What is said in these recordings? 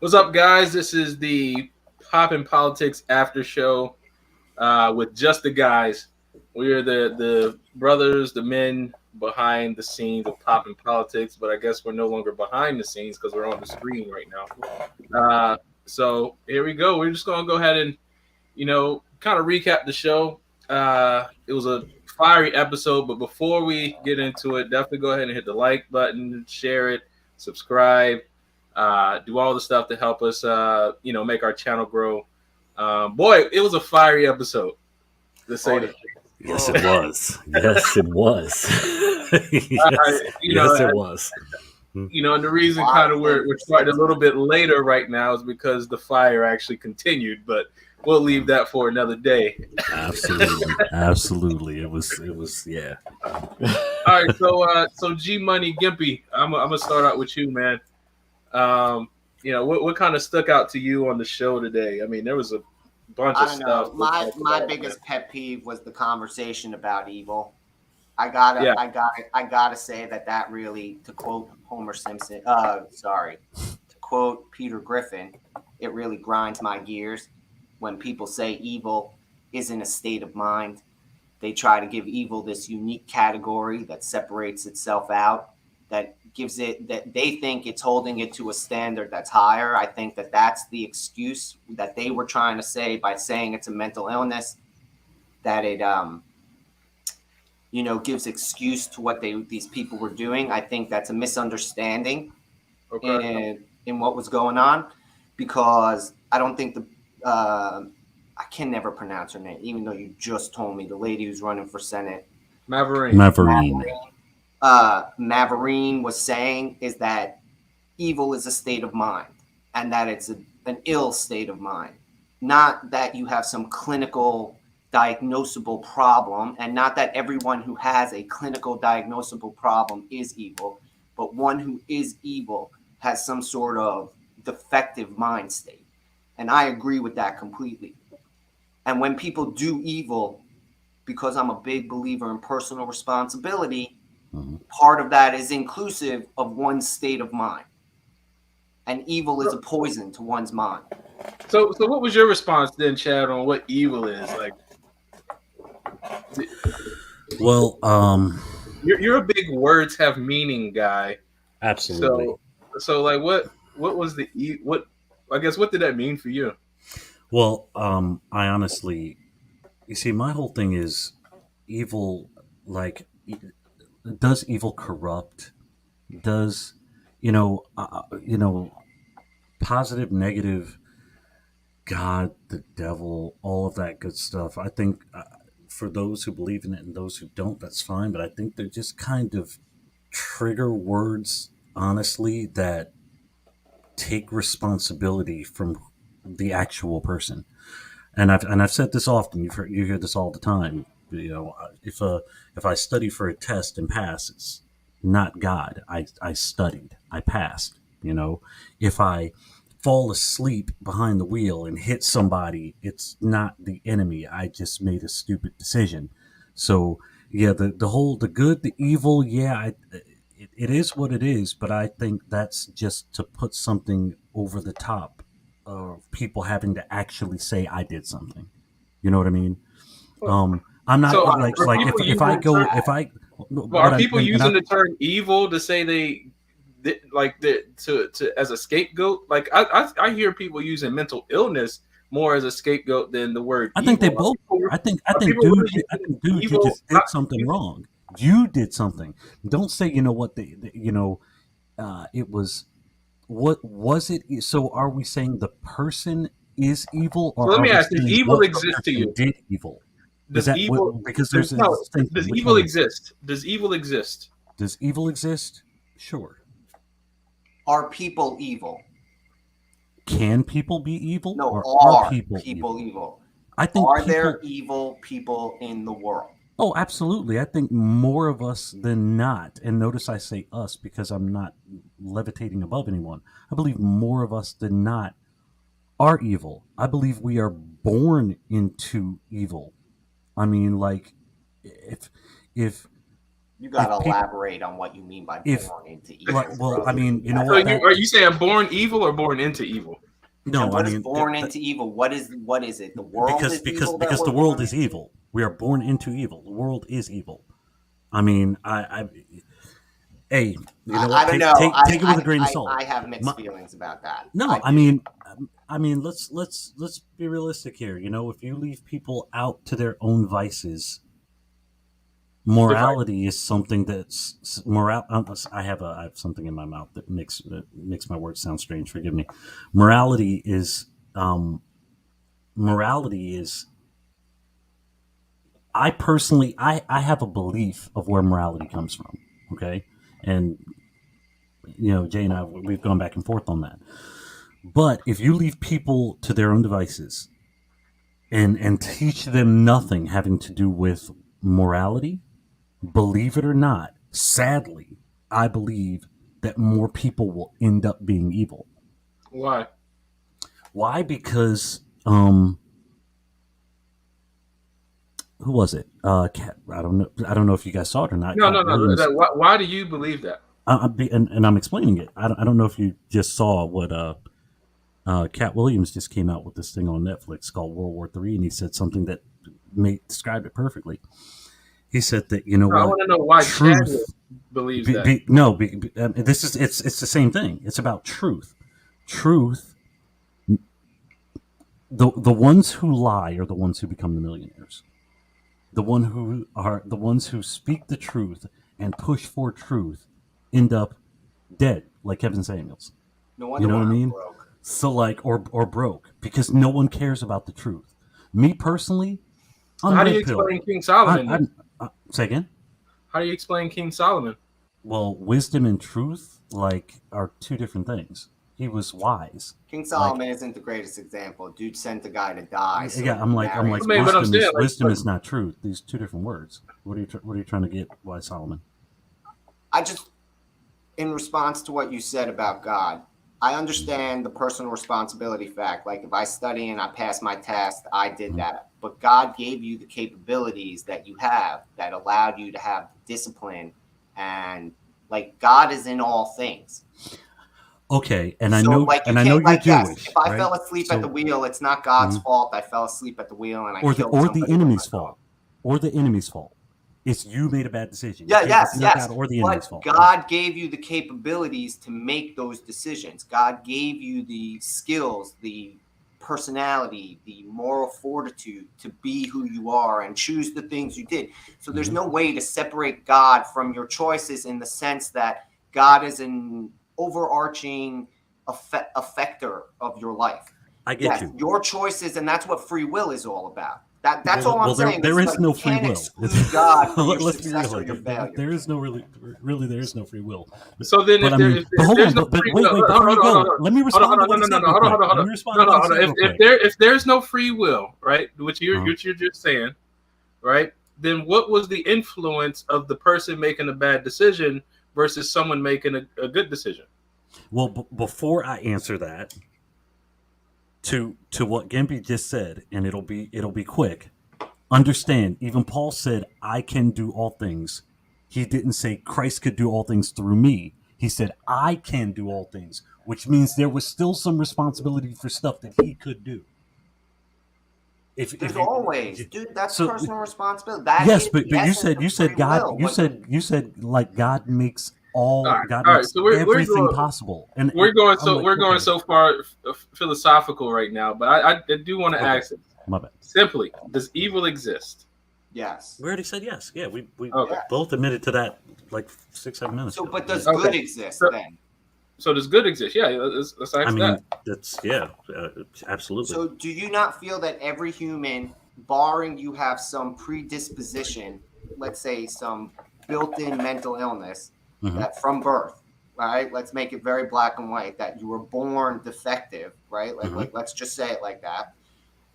What's up, guys? This is the Pop and Politics After Show with just the guys. We are the brothers, the men behind the scenes of Pop and Politics, but I guess we're no longer behind the scenes because we're on the screen right now. So here we go. We're just gonna go ahead and kind of recap the show. It was a fiery episode, but before we get into it, definitely go ahead and hit the like button, share it, subscribe, do all the stuff to help us, make our channel grow. Boy, it was a fiery episode, to say the least. Yes, it was. Yes, it was. yes, it was. And the reason kind of we're starting a little bit later right now is because the fire actually continued, but we'll leave that for another day. Absolutely. It was, yeah. All right, so G Money Gimpy, I'm gonna start out with you, man. What kind of stuck out to you on the show today? I mean, there was a bunch of stuff. My biggest pet peeve was the conversation about evil. I gotta say that really, to quote Homer Simpson, to quote Peter Griffin, it really grinds my gears when people say evil isn't a state of mind. They try to give evil this unique category that separates itself out, that gives it, that they think it's holding it to a standard that's higher. I think that that's the excuse that they were trying to say by saying it's a mental illness, that it gives excuse to what these people were doing. I think that's a misunderstanding in what was going on, because I don't think I can never pronounce her name, even though you just told me, the lady who's running for Senate. Maverine. Maverine was saying is that evil is a state of mind, and that it's an ill state of mind. Not that you have some clinical diagnosable problem, and not that everyone who has a clinical diagnosable problem is evil, but one who is evil has some sort of defective mind state. And I agree with that completely. And when people do evil, because I'm a big believer in personal responsibility, part of that is inclusive of one's state of mind. And evil is a poison to one's mind. So what was your response then, Chad, on what evil is? Like, well, you're a big words have meaning guy. Absolutely. So like, what was what? I guess what did that mean for you? Well, I honestly, you see, my whole thing is evil. Like, does evil corrupt? Does positive, negative, God, the devil, all of that good stuff? I think for those who believe in it and those who don't, that's fine. But I think they're just kind of trigger words, honestly, that take responsibility from the actual person. And I've said this often. You hear this all the time. If I study for a test and pass, it's not God. I studied. I passed. If I fall asleep behind the wheel and hit somebody, it's not the enemy. I just made a stupid decision. So yeah, the good, the evil, yeah, it is what it is. But I think that's just to put something over the top of people having to actually say I did something. You know what I mean? I'm not are people using the term evil to say to as a scapegoat? Like I hear people using mental illness more as a scapegoat than the word. I think they both. I think dude, you just did something wrong. You did something. Don't say what it was. What was it? So are we saying the person is evil, or so let me ask: does evil exist to you? Did evil? Does evil? Because does evil exist? Does evil exist? Does evil exist? Sure. Are people evil? Can people be evil? No, or are people evil? I think. Are there evil people in the world? Oh, absolutely. I think more of us than not. And notice I say us because I'm not levitating above anyone. I believe more of us than not are evil. I believe we are born into evil. I mean, like, if You got to if people, elaborate on what you mean by if born into evil. well, I Brother. mean, you know So what? are you saying born evil or born into evil? No, And I what is mean, born into evil? What is it? The world is evil that because we're the world born is into? evil. We are born into evil. The world is evil. I mean, hey, you know I what? don't know. Take it with a grain of salt. I have My, mixed feelings about that. no, I do. I mean, let's be realistic here. You know, if you leave people out to their own vices, Device. morality is something that's moral. I have something in my mouth that makes my words sound strange. Forgive me. Morality is um, morality is. I personally, I have a belief of where morality comes from. Okay, and you know, Jay and I, we've gone back and forth on that. But if you leave people to their own devices and teach them nothing having to do with morality, believe it or not, sadly, I believe that more people will end up being evil. Why? Why? Because who was it? I don't know. I don't know if you guys saw it or not. No, Cat no, no. Williams. Why do you believe that? And I'm explaining it. I don't know if you just saw what Cat Williams just came out with this thing on Netflix called World War III, and he said something that described it perfectly. He said that, you know No, I what, want to know why Chadwick truth. believes that. No, this is it's the same thing. It's about truth. Truth. The ones who lie are the ones who become the millionaires. The ones who speak the truth and push for truth end up dead, like Kevin Samuels. No You wonder know why what I I'm mean? broke. So like or broke because no one cares about the truth. Me personally, So I'm how do you red pill. explain King Solomon then? Say again. How do you explain King Solomon? Well, wisdom and truth like are two different things. He was wise. King Like Solomon isn't the greatest example. Dude sent the guy to die, so yeah, he I'm married like I mean, but I'm saying wisdom is not truth. These two different words. What are you trying to get? Why Solomon? I just, in response to what you said about God, I understand the personal responsibility fact. Like if I study and I pass my test, I did that. But God gave you the capabilities that you have that allowed you to have discipline, and like God is in all things. Okay, and So like you I know can't, you're like, yes, if Jewish, I right? fell asleep at the So wheel, it's not God's mhm. fault. I fell asleep at the wheel and I killed or the somebody with my enemy's dog. fault, or the enemy's fault. It's you made a bad decision. Yeah, It's yes, either yes. God or the enemy's But fault. Yeah. God gave you the capabilities to make those decisions. God gave you the skills, the personality, the moral fortitude to be who you are and choose the things you did. So there's no way to separate God from your choices in the sense that God is an overarching effector of your life. I get Yes, you. your choices, and that's what free will is all about. That's all I'm saying. There It's is like no you free can't will. exclude God from your Let's be real. success or your failure. There is no really there is no free will. So then, But I mean, but if hold on, there's no but free wait, will, hold before on, you hold on, go, let me hold on, respond to hold what on, he no, no, said no, real hold on, quick. hold on, Let hold me on, respond no, to no, what he hold said on. real quick. If there's no free will, right, which you're just saying, right, then what was the influence of the person making a bad decision versus someone making a good decision? Well, before I answer that, to what Gimpy just said, and it'll be quick. Understand, even Paul said, "I can do all things." He didn't say Christ could do all things through me. He said, "I can do all things," which means there was still some responsibility for stuff that he could do. There's If always, you dude, that's so personal responsibility. That yes, is the but essence of you free said God, will. But you said like All right, God all right. makes So everything possible, and I'm like, we're going okay, so far philosophical right now, but I do want to okay, ask it my bad. simply: does evil exist? yes, We already said yes. Yeah, we Okay, yeah. both admitted to that like 6 7 minutes So, ago. but Yeah. does okay. good exist So, then? so does good exist? Yeah, let's I ask that. mean, that's yeah, absolutely. So, do you not feel that every human, barring you have some predisposition, let's say some built-in mental illness, Hmm. that from birth, right? Let's make it very black and white, that you were born defective, right? Hmm. Let's just say it like that,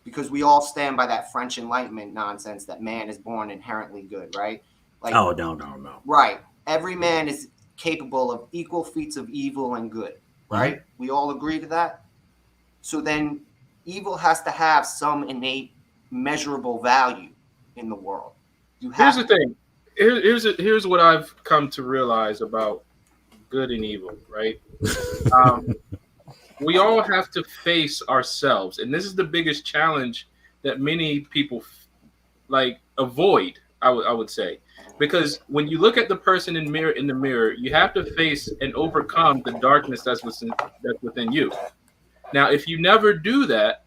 because we all stand by that French Enlightenment nonsense that man is born inherently good, right? Like, Oh no. right. Every man is capable of equal feats of evil and good, Hmm. right? We all agree to that. So then evil has to have some innate measurable value in the world. You Here's have the to. thing. Here's what I've come to realize about good and evil. Right. Um, we all have to face ourselves, and this is the biggest challenge that many people like avoid. I would say, because when you look at the person in the mirror, you have to face and overcome the darkness that's within you. Now, if you never do that,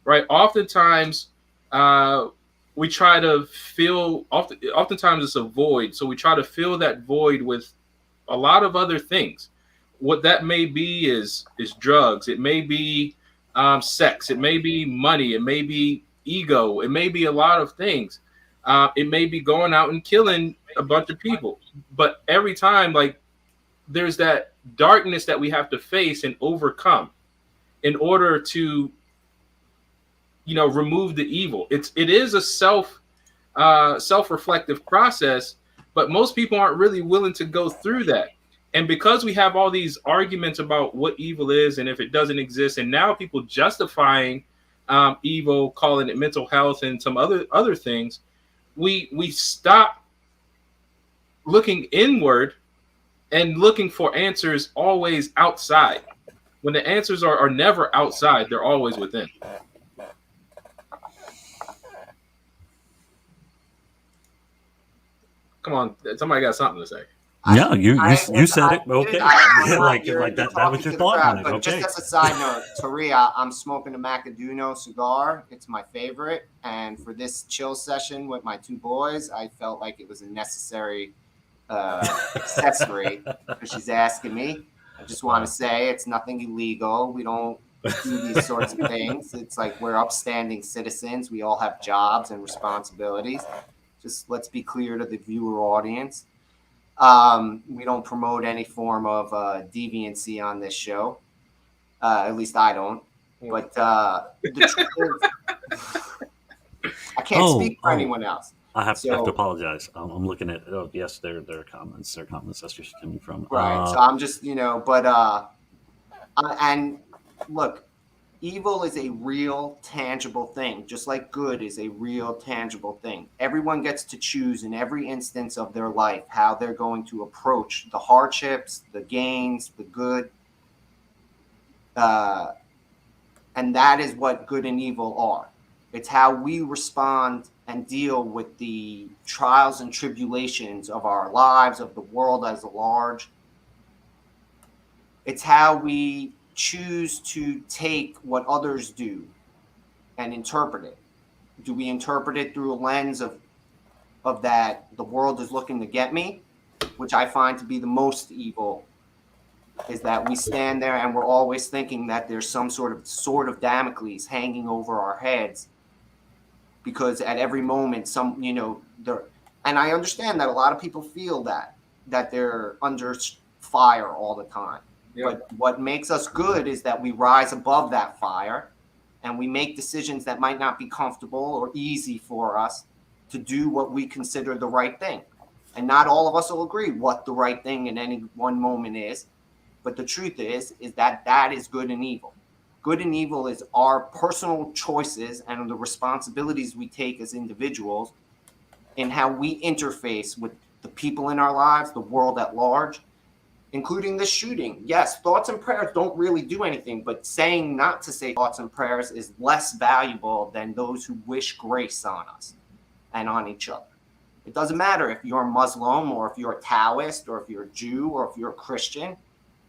right, oftentimes uh, we try to fill. Oftentimes it's a void, so we try to fill that void with a lot of other things. What that may be is drugs. It may be sex. It may be money. It may be ego. It may be a lot of things. It may be going out and killing a bunch of people. But every time, like, there's that darkness that we have to face and overcome in order to, remove the evil. It is a self-reflective process, but most people aren't really willing to go through that. And because we have all these arguments about what evil is and if it doesn't exist, and now people justifying evil, calling it mental health and some other things, we stop looking inward and looking for answers always outside. When the answers are never outside, they're always within. Come on, somebody got something to say. Yeah, you said it. Okay, like you're that talking was your to the thought crowd. on it. But Okay. just as a side note, Taria, I'm smoking a Macaduno cigar. It's my favorite, and for this chill session with my two boys, I felt like it was a necessary accessory because she's asking me. I just want to say it's nothing illegal. We don't do these sorts of things. It's like we're upstanding citizens. We all have jobs and responsibilities. Just let's be clear to the viewer audience. We don't promote any form of deviancy on this show. At least I don't. But the truth is, I can't speak for anyone else. I have to apologize. I'm looking at. Oh, yes, their comments. Their comments. That's where she's coming from. Right. So I'm just, but and look, evil is a real, tangible thing, just like good is a real, tangible thing. Everyone gets to choose in every instance of their life how they're going to approach the hardships, the gains, the good. And that is what good and evil are. It's how we respond and deal with the trials and tribulations of our lives, of the world as a large. It's how we choose to take what others do and interpret it. Do we interpret it through a lens of that the world is looking to get me, which I find to be the most evil, is that we stand there and we're always thinking that there's some sort of sword of Damocles hanging over our heads, because at every moment there, and I understand that a lot of people feel that they're under fire all the time. Yeah. But what makes us good is that we rise above that fire and we make decisions that might not be comfortable or easy for us to do what we consider the right thing. And not all of us will agree what the right thing in any one moment is. But the truth is that is good and evil. Good and evil is our personal choices and the responsibilities we take as individuals in how we interface with the people in our lives, the world at large, including this shooting. Yes, thoughts and prayers don't really do anything, but saying not to say thoughts and prayers is less valuable than those who wish grace on us and on each other. It doesn't matter if you're a Muslim or if you're a Taoist or if you're a Jew or if you're a Christian.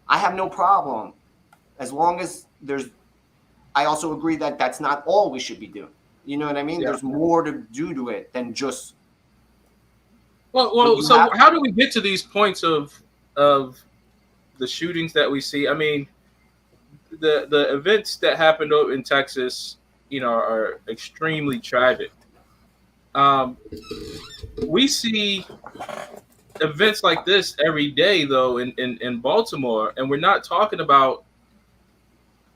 I have no problem as long as I also agree that that's not all we should be doing. You know what I mean? Yeah. There's more to do to it than just. Well. So how do we get to these points of the shootings that we see? I mean, the events that happened in Texas, are extremely tragic. We see events like this every day, though, in Baltimore, and we're not talking about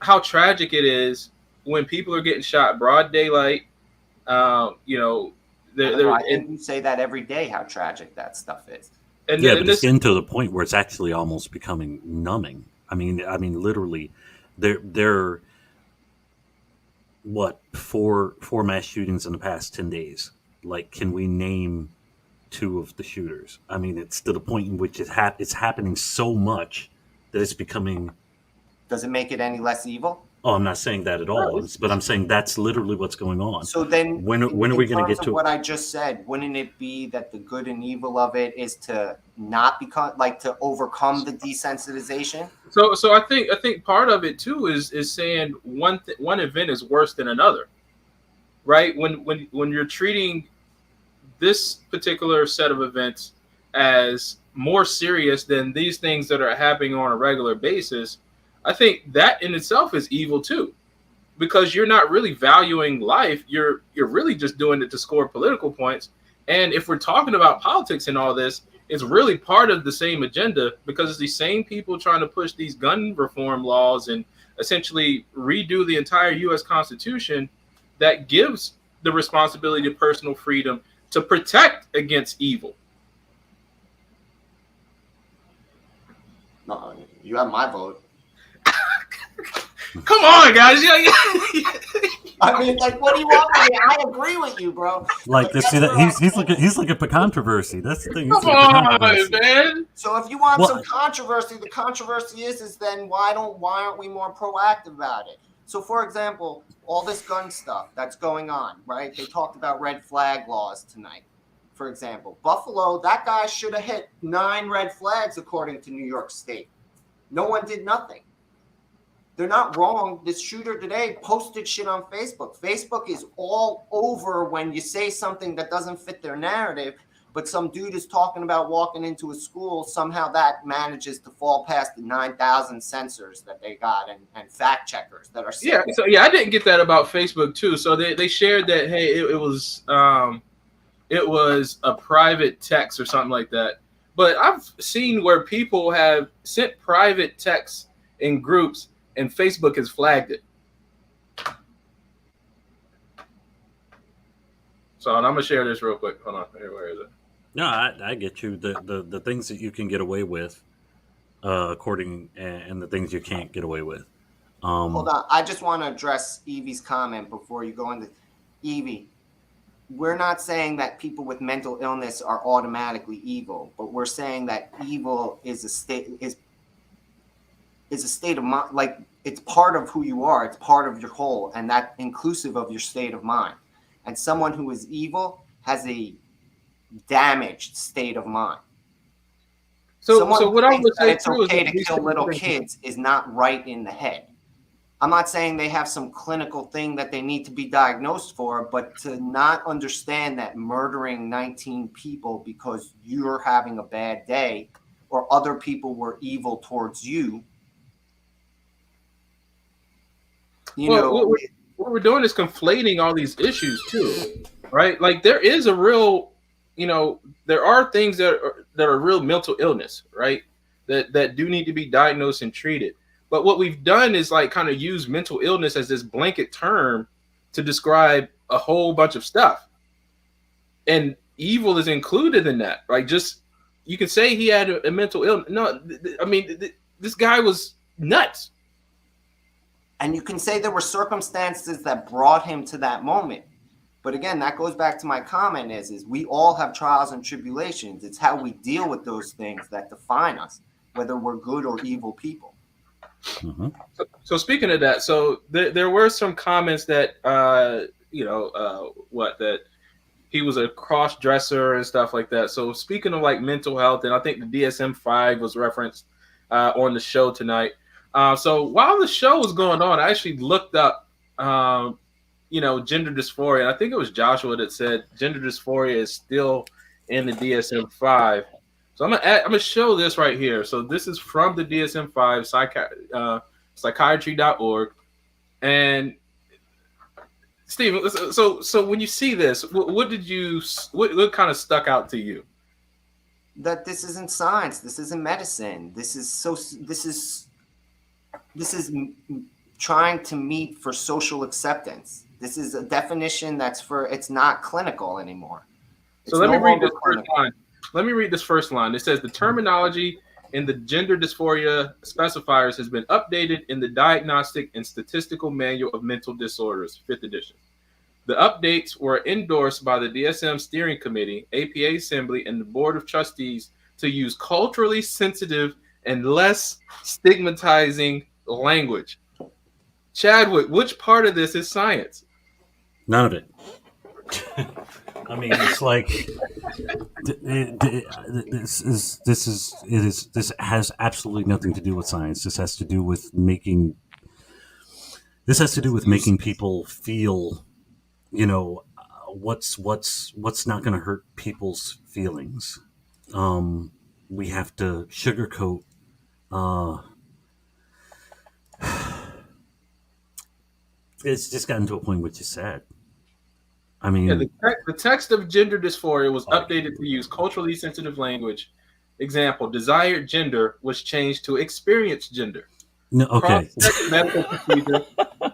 how tragic it is when people are getting shot broad daylight. I think you say that every day, how tragic that stuff is. But it's getting to the point where it's actually almost becoming numbing. I mean, literally, there what four mass shootings in the past 10 days. Like, can we name two of the shooters. I mean, it's to the point in which it's happening so much that it's becoming. Does it make it any less evil? Oh, I'm not saying that at all, but I'm saying that's literally what's going on. So then, when are we going to get to what I just said? Wouldn't it be that the good and evil of it is to not become to overcome the desensitization? So I think part of it too is saying one event is worse than another, right? When you're treating this particular set of events as more serious than these things that are happening on a regular basis, I think that in itself is evil too, because you're not really valuing life. You're really just doing it to score political points. And if we're talking about politics and all this, it's really part of the same agenda, because it's the same people trying to push these gun reform laws and essentially redo the entire U.S. Constitution that gives the responsibility to personal freedom to protect against evil. No, you have my vote. Come on, guys. I mean, what do you want from me? I agree with you, bro. He's looking for controversy. That's the thing. Come on, man. So if you want some controversy, the controversy is then why aren't we more proactive about it? So, for example, all this gun stuff that's going on, right? They talked about red flag laws tonight. For example, Buffalo, that guy should have hit 9 red flags according to New York State. No one did nothing. They're not wrong. This shooter today posted shit on Facebook. Facebook is all over when you say something that doesn't fit their narrative, but some dude is talking about walking into a school. Somehow that manages to fall past the 9,000 censors that they got and fact checkers that are saying. Yeah, so I didn't get that about Facebook too. So they shared that, hey, it was a private text or something like that. But I've seen where people have sent private texts in groups and Facebook has flagged it. So I'm gonna share this real quick. Hold on, where is it? No, I get you. The things that you can get away with, and the things you can't get away with. Hold on, I just want to address Evie's comment before you go into Evie. We're not saying that people with mental illness are automatically evil, but we're saying that evil is a state of mind. Like, it's part of who you are. It's part of your whole, and that inclusive of your state of mind. And someone who is evil has a damaged state of mind. So what I would say it's okay to kill little kids is not right in the head. I'm not saying they have some clinical thing that they need to be diagnosed for, but to not understand that murdering 19 people because you're having a bad day or other people were evil towards you. What we're doing is conflating all these issues too, right? Like, there is a real, there are things that are real mental illness, right? That do need to be diagnosed and treated. But what we've done is kind of use mental illness as this blanket term to describe a whole bunch of stuff. And evil is included in that, right? Just, you can say he had a mental illness. No, I mean, this guy was nuts. And you can say there were circumstances that brought him to that moment. But again, that goes back to my comment is we all have trials and tribulations. It's how we deal with those things that define us, whether we're good or evil people. Mm-hmm. So speaking of that, so there were some comments that that he was a cross dresser and stuff like that. So speaking of mental health, and I think the DSM-5 was referenced on the show tonight. So while the show was going on, I actually looked up gender dysphoria. And I think it was Joshua that said gender dysphoria is still in the DSM-5. So I'm gonna show this right here. So this is from the DSM-5 psychiatry.org. And Stephen, so when you see this, what kind of stuck out to you? That this isn't science. This isn't medicine. This is trying to meet for social acceptance. This is a definition it's not clinical anymore. So let me read this first line. Let me read this first line. It says the terminology in the gender dysphoria specifiers has been updated in the Diagnostic and Statistical Manual of Mental Disorders, 5th edition. The updates were endorsed by the DSM Steering Committee, APA Assembly, and the Board of Trustees to use culturally sensitive and less stigmatizing language. Chadwick, which part of this is science? None of it. I mean, it's like this has absolutely nothing to do with science. This has to do with making people feel, what's not going to hurt people's feelings. We have to sugarcoat. It's just gotten to a point which is sad. I mean, Yeah, the text of gender dysphoria was updated to use culturally sensitive language. Example: desired gender was changed to experienced gender. no, okay. Cross-sex medical procedure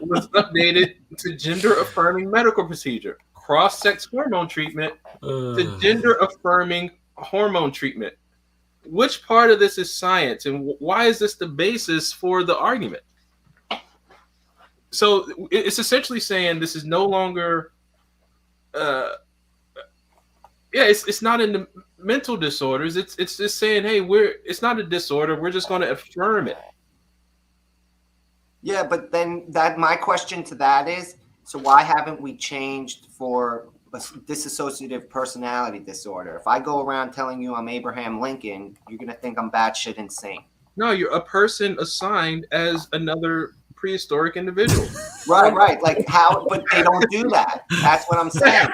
was updated to gender-affirming medical procedure. Cross-sex hormone treatment to gender-affirming hormone treatment. Which part of this is science, and why is this the basis for the argument? So it's essentially saying this is no longer, it's not in the mental disorders. It's just saying, hey, it's not a disorder. We're just going to affirm it. Yeah, but then my question to that is, so why haven't we changed for a dissociative personality disorder? If I go around telling you I'm Abraham Lincoln, you're going to think I'm batshit insane. No, you're a person assigned as another prehistoric individual. Right. Like how, but they don't do that. That's what I'm saying.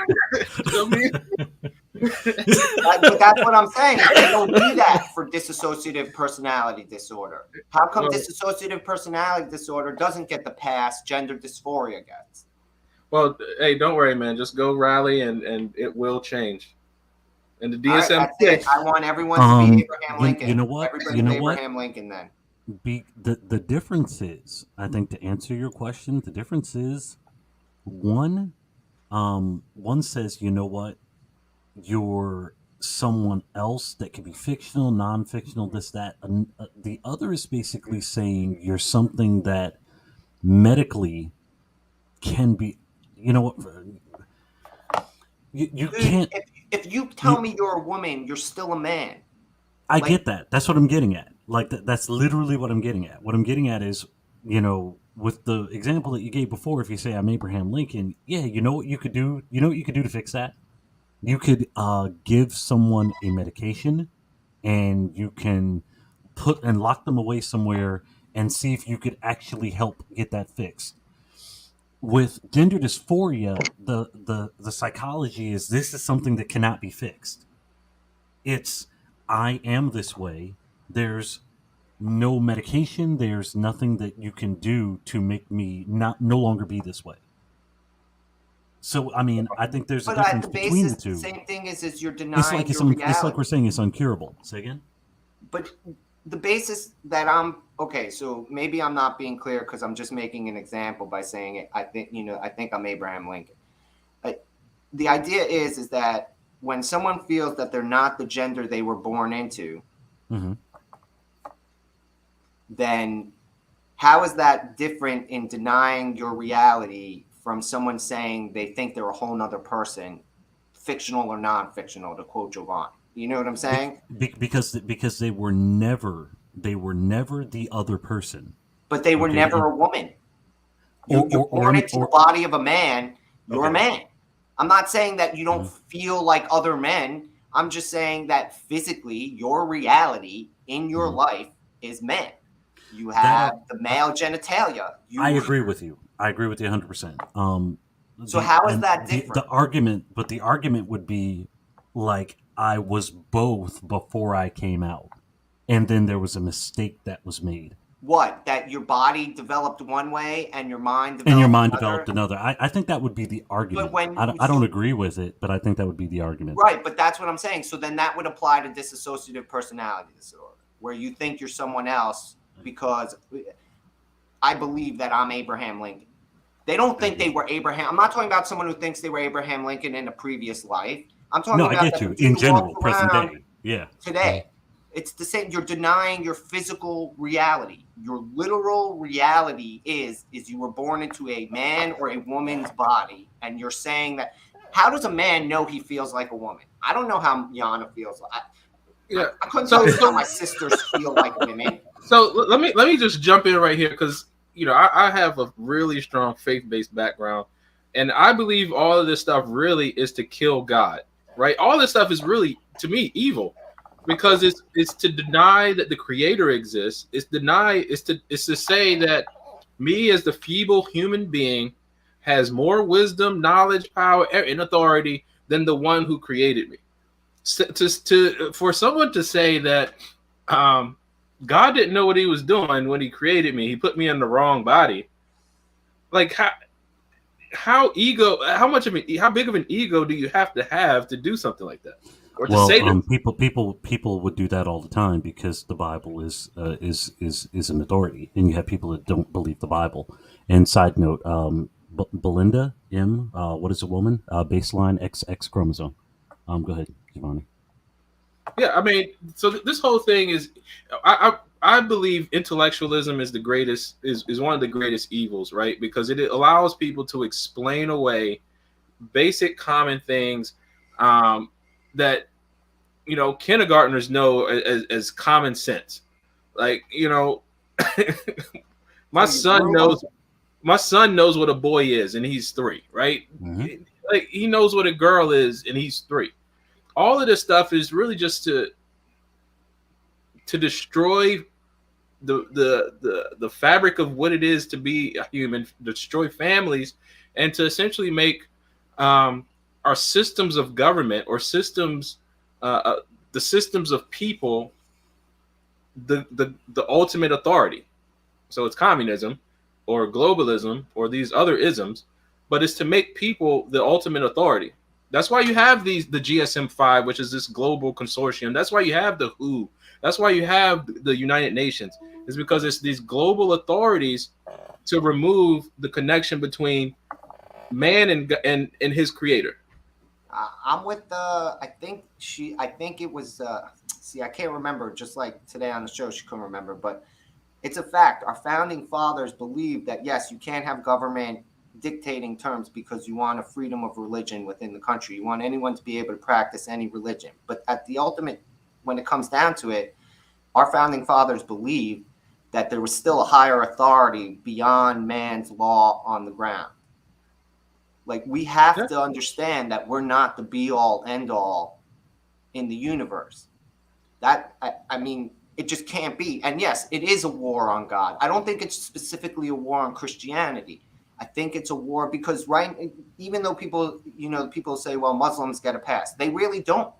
But that's what I'm saying. They don't do that for dissociative personality disorder. How come dissociative personality disorder doesn't get the pass gender dysphoria gets? Well, hey, don't worry, man. Just go rally, and it will change. And the DSM, right, that's it. I want everyone to be Abraham Lincoln. You know what? Everybody Abraham Lincoln then. The difference is, I think, to answer your question, the difference is one says, you know what, you're someone else that can be fictional, non-fictional, this, that. The other is basically saying you're something that medically can be, you know what, you Dude, can't. If you tell me you're a woman, you're still a man. I get that. That's what I'm getting at. Like that's literally what I'm getting at. What I'm getting at is, with the example that you gave before, if you say I'm Abraham Lincoln, yeah, you know what you could do? You know what you could do to fix that? You could give someone a medication, and you can put and lock them away somewhere and see if you could actually help get that fixed. With gender dysphoria, the psychology is this is something that cannot be fixed. It's I am this way. There's no medication. There's nothing that you can do to make me no longer be this way. So I mean, I think there's a difference between the two. The same thing is you're denying your reality. It's like we're saying it's uncurable. Say again. But the basis that I'm okay. So maybe I'm not being clear because I'm just making an example by saying it. I think I'm Abraham Lincoln. The idea is that when someone feels that they're not the gender they were born into, mm-hmm. then how is that different in denying your reality from someone saying they think they're a whole nother person, fictional or non-fictional, to quote Jovan? You know what I'm saying? Because they were never the other person. But they were never a woman. You're born into the body of a man, you're a man. I'm not saying that you don't feel like other men. I'm just saying that physically, your reality in your life is men. You have the male genitalia. I agree with you. I agree with you 100%. So how is that different? The argument would be like I was both before I came out, and then there was a mistake that was made. What? That your body developed one way and your mind developed another? I think that would be the argument. But I don't agree with it, but I think that would be the argument. Right, but that's what I'm saying. So then that would apply to dissociative personality disorder, where you think you're someone else because I believe that I'm Abraham Lincoln. They don't think they were Abraham. I'm not talking about someone who thinks they were Abraham Lincoln in a previous life. I'm talking about I get you. In general, present day. Yeah. Today. It's the same. You're denying your physical reality. Your literal reality is you were born into a man or a woman's body, and you're saying that. How does a man know he feels like a woman? I don't know how Yana feels like. Yeah. I couldn't So- tell you how my sisters feel like women. So let me just jump in right here because I have a really strong faith-based background, and I believe all of this stuff really is to kill God, right? All this stuff is really, to me, evil because it's to deny that the Creator exists. It's to say that me as the feeble human being has more wisdom, knowledge, power, and authority than the one who created me. For someone to say that God didn't know what he was doing when he created me. He put me in the wrong body. Like how big of an ego do you have to do something like that? Or to say that people would do that all the time because the Bible is an authority, and you have people that don't believe the Bible. And side note, Belinda M, what is a woman? Baseline XX chromosome. Go ahead, Giovanni. Yeah, I mean, so this whole thing is, I believe intellectualism is one of the greatest evils, right? Because it allows people to explain away basic common things that kindergartners know as common sense. Like my son knows what a boy is, and he's 3, right? Mm-hmm. Like he knows what a girl is, and he's 3. All of this stuff is really just to destroy the fabric of what it is to be a human, destroy families, and to essentially make our systems of government or systems, the systems of people, the ultimate authority. So it's communism or globalism or these other isms, but it's to make people the ultimate authority. That's why you have the GSM-5, which is this global consortium. That's why you have the WHO. That's why you have the United Nations. It's because it's these global authorities to remove the connection between man and his creator. I'm with I think it was. See, I can't remember. Just like today on the show, she couldn't remember, but it's a fact. Our founding fathers believed that yes, you can't have government dictating terms because you want a freedom of religion within the country. You want anyone to be able to practice any religion. But at the ultimate, when it comes down to it, our founding fathers believed that there was still a higher authority beyond man's law on the ground. Like we have to understand that we're not the be all end all in the universe. That I mean, it just can't be. And yes, it is a war on God. I don't think it's specifically a war on Christianity. I think it's a war because even though people say, well, Muslims get a pass, they really don't.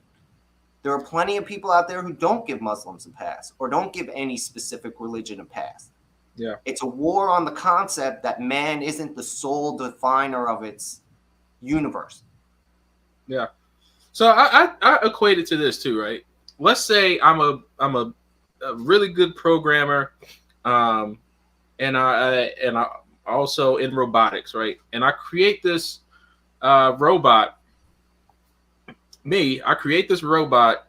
There are plenty of people out there who don't give Muslims a pass or don't give any specific religion a pass. Yeah. It's a war on the concept that man isn't the sole definer of its universe. Yeah. So I equate it to this too, right? Let's say I'm a really good programmer, and I also in robotics, right? And I create this robot. I create this robot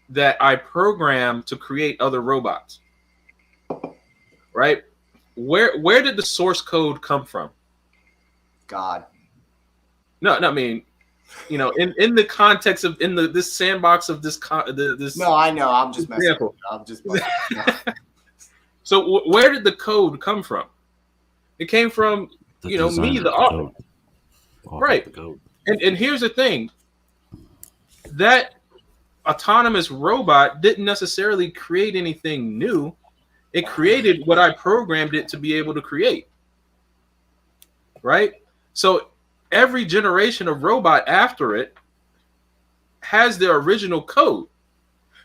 that I program to create other robots. Right? Where did the source code come from? God. No, I mean, in the context of this sandbox of this. No, I know. I'm just messing. Example. I'm just. So where did the code come from? It came from me, the author. Right. And here's the thing. That autonomous robot didn't necessarily create anything new. It created what I programmed it to be able to create. Right? So every generation of robot after it has their original code.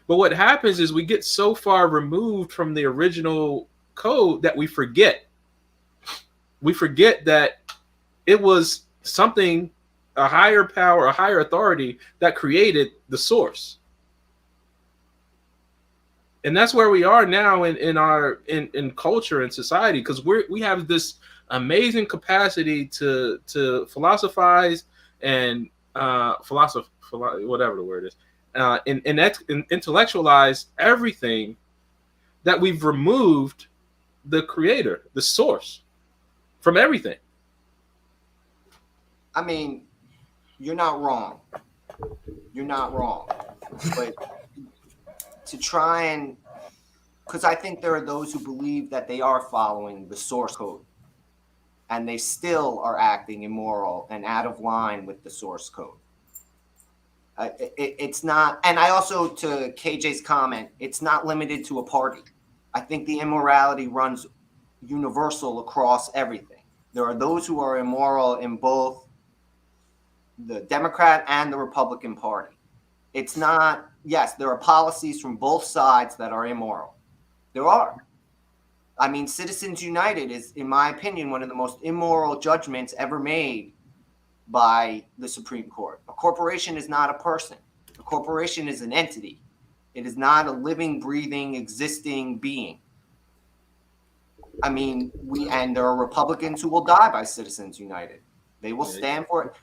But what happens is we get so far removed from the original code that we forget. We forget that it was something, a higher power, a higher authority that created the source. And that's where we are now in culture and society, because we have this amazing capacity to philosophize and whatever the word is, and intellectualize everything, that we've removed the creator, the source, from everything. I mean, you're not wrong. You're not wrong. But to try and, because I think there are those who believe that they are following the source code and they still are acting immoral and out of line with the source code. It's not, and I also, to KJ's comment, it's not limited to a party. I think the immorality runs universal across everything. There are those who are immoral in both the Democrat and the Republican Party. It's not, yes, there are policies from both sides that are immoral. There are. I mean, Citizens United is, in my opinion, one of the most immoral judgments ever made by the Supreme Court. A corporation is not a person. A corporation is an entity. It is not a living, breathing, existing being. I mean, and there are Republicans who will die by Citizens United. They will stand for it.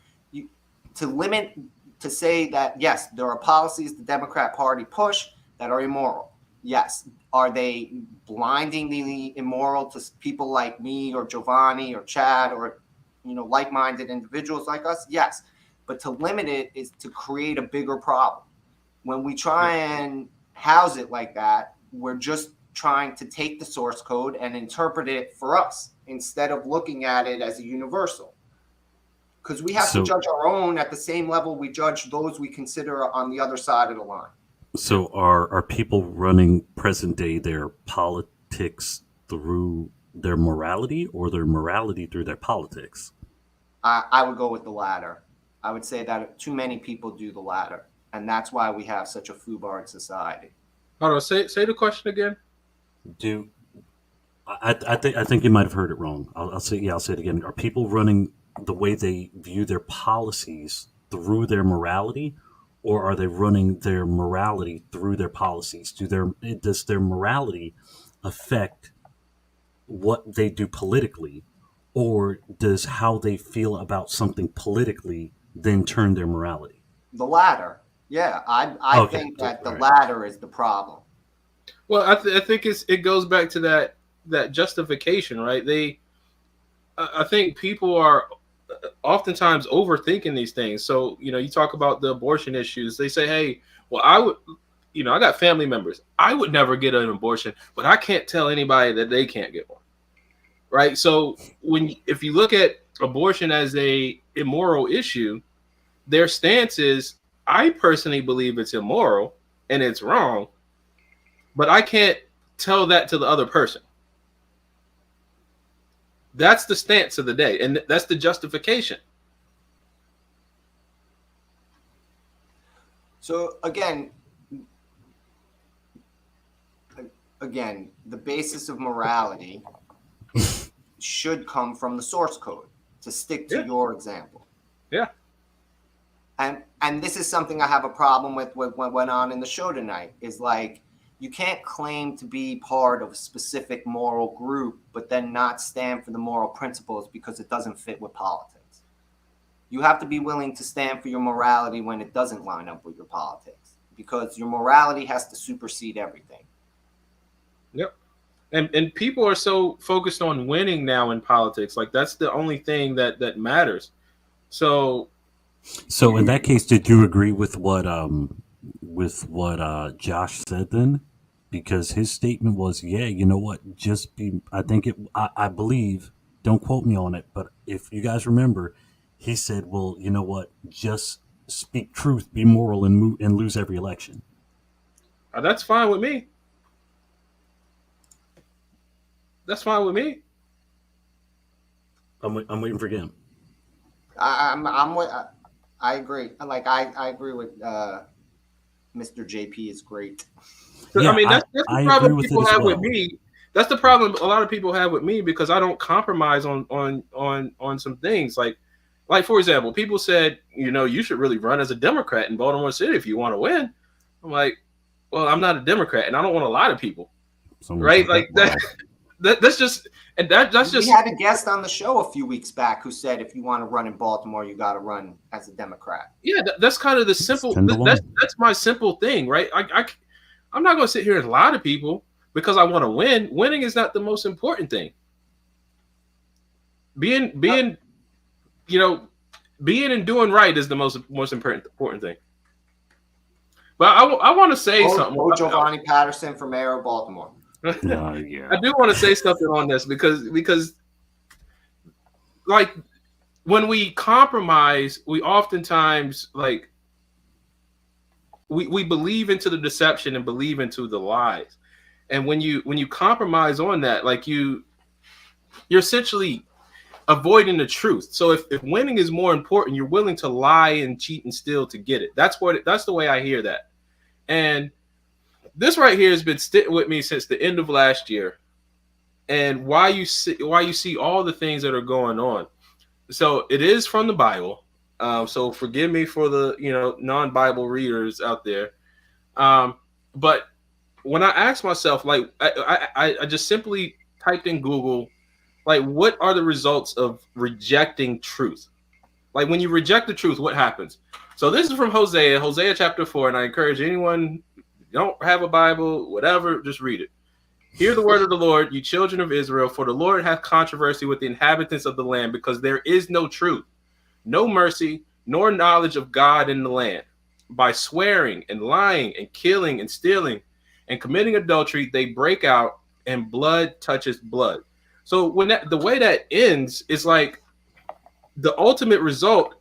To say that, yes, there are policies the Democrat Party push that are immoral. Yes. Are they blindingly immoral to people like me or Giovanni or Chad or, like-minded individuals like us? Yes. But to limit it is to create a bigger problem. When we try and house it like that, we're just trying to take the source code and interpret it for us instead of looking at it as a universal. Because we have to judge our own at the same level we judge those we consider on the other side of the line. So are people running present day their politics through their morality or their morality through their politics? I would go with the latter. I would say that too many people do the latter. And that's why we have such a foobarred society. Hold on, say the question again. I think you might have heard it wrong. I'll say it again. Are people running the way they view their policies through their morality, or are they running their morality through their policies? Does their morality affect what they do politically, or does how they feel about something politically then turn their morality? The latter. Yeah, I think that the latter is the problem. Well, I think it goes back to that justification, right? I think people are oftentimes overthinking these things. So, you talk about the abortion issues. They say, hey, well, I got family members. I would never get an abortion, but I can't tell anybody that they can't get one. Right? So if you look at abortion as a immoral issue, their stance is, I personally believe it's immoral and it's wrong, but I can't tell that to the other person. That's the stance of the day, and that's the justification. So again, the basis of morality should come from the source code, to stick to your example. Yeah. And this is something I have a problem with what went on in the show tonight, is like, you can't claim to be part of a specific moral group, but then not stand for the moral principles because it doesn't fit with politics. You have to be willing to stand for your morality when it doesn't line up with your politics, because your morality has to supersede everything. Yep. And people are so focused on winning now in politics. Like, that's the only thing that matters. So in that case, did you agree with what Josh said then? Because his statement was, yeah, you know what, I believe, don't quote me on it, but if you guys remember, he said, well, you know what, just speak truth, be moral, and lose every election. That's fine with me. That's fine with me. I'm waiting for him. I agree. I agree with Mr. JP is great. Yeah, I mean, that's the problem people have with me. That's the problem a lot of people have with me, because I don't compromise on some things. Like for example, people said, you should really run as a Democrat in Baltimore City if you want to win. I'm like, well, I'm not a Democrat, and I don't want a lot of people, right? Like that. That's just, and that's just. We had a guest on the show a few weeks back who said if you want to run in Baltimore, you got to run as a Democrat. Yeah, that's kind of the simple. That's my simple thing, right? I'm not going to sit here and lie to people because I want to win. Winning is not the most important thing. Being and doing right is the most important thing. But I want to say something. Giovanni Patterson for mayor of Baltimore. Yeah. I do want to say something on this because like when we compromise, we oftentimes like we believe into the deception and believe into the lies. And when you compromise on that, like you're essentially avoiding the truth. So if winning is more important, you're willing to lie and cheat and steal to get it. That's the way I hear that. And this right here has been sitting with me since the end of last year. And why you see all the things that are going on. So it is from the Bible. So forgive me for the non-Bible readers out there. But when I ask myself, like I just simply typed in Google, like, what are the results of rejecting truth? Like, when you reject the truth, what happens? So this is from Hosea chapter 4, and I encourage anyone, don't have a Bible, whatever, just read it. Hear the word of the Lord, you children of Israel, for the Lord hath controversy with the inhabitants of the land, because there is no truth, no mercy, nor knowledge of God in the land. By swearing and lying and killing and stealing and committing adultery, they break out, and blood touches blood. So the way that ends is like the ultimate result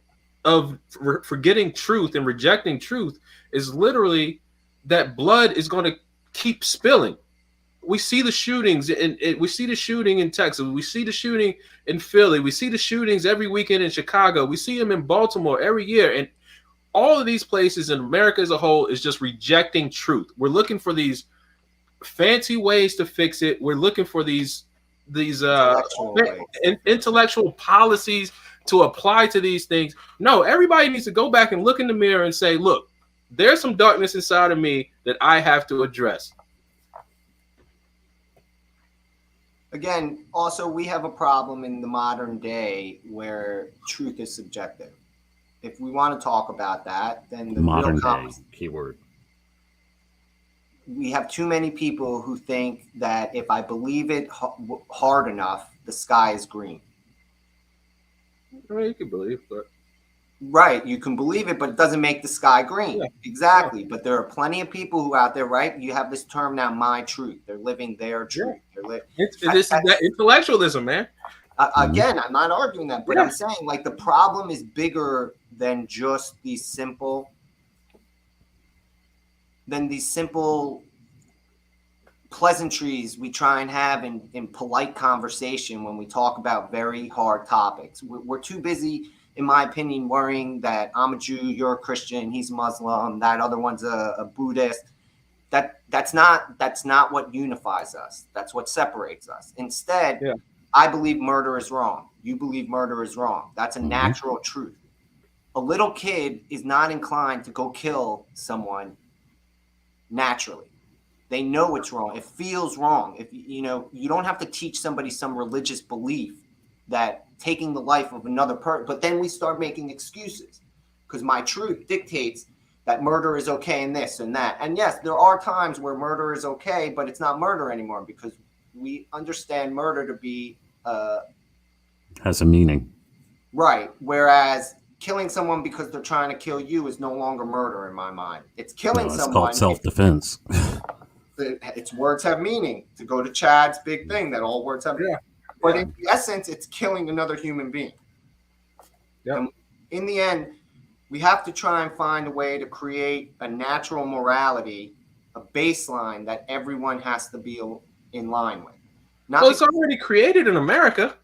of forgetting truth and rejecting truth is literally that blood is going to keep spilling. We see the shootings, and we see the shooting in Texas. We see the shooting in Philly. We see the shootings every weekend in Chicago. We see them in Baltimore every year. And all of these places in America as a whole is just rejecting truth. We're looking for these fancy ways to fix it. We're looking for these intellectual policies to apply to these things. No, everybody needs to go back and look in the mirror and say, look, there's some darkness inside of me that I have to address. Again, also, we have a problem in the modern day where truth is subjective. If we want to talk about that, then the modern day keyword. We have too many people who think that if I believe it hard enough, the sky is green. Well, you can believe, but right, you can believe it, but it doesn't make the sky green. Yeah. Exactly. Yeah. But there are plenty of people who out there, right? You have this term now, my truth. They're living their truth. Yeah. This is that intellectualism, man. Again, I'm not arguing that, but I'm saying like the problem is bigger than just these simple pleasantries we try and have in polite conversation when we talk about very hard topics. We're too busy, in my opinion, worrying that I'm a Jew, you're a Christian, he's a Muslim, that other one's a Buddhist. That's not what unifies us. That's what separates us. Instead, I believe murder is wrong. You believe murder is wrong. That's a natural truth. A little kid is not inclined to go kill someone naturally. They know it's wrong. It feels wrong. If you don't have to teach somebody some religious belief that taking the life of another person, but then we start making excuses because my truth dictates that murder is okay and this and that. And yes, there are times where murder is okay, but it's not murder anymore because we understand murder to be has a meaning. Right. Whereas killing someone because they're trying to kill you is no longer murder in my mind. It's killing someone. It's called self-defense. Its words have meaning. To go to Chad's big thing, that all words have meaning. But in essence, it's killing another human being. Yeah. And in the end, we have to try and find a way to create a natural morality, a baseline that everyone has to be in line with. Well, it's already created in America.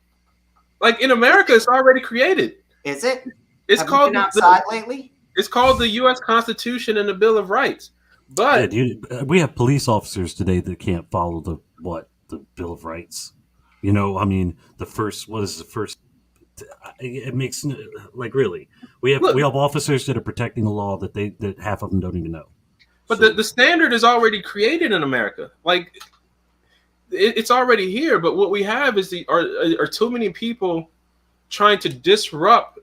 Like in America, it's already created. Is it? It's called you been outside lately? It's called the U.S. Constitution and the Bill of Rights. But we have police officers today that can't follow the Bill of Rights. The first. It makes really. We have officers that are protecting the law that half of them don't even know. But the standard is already created in America. Like it's already here. But what we have is are too many people trying to disrupt,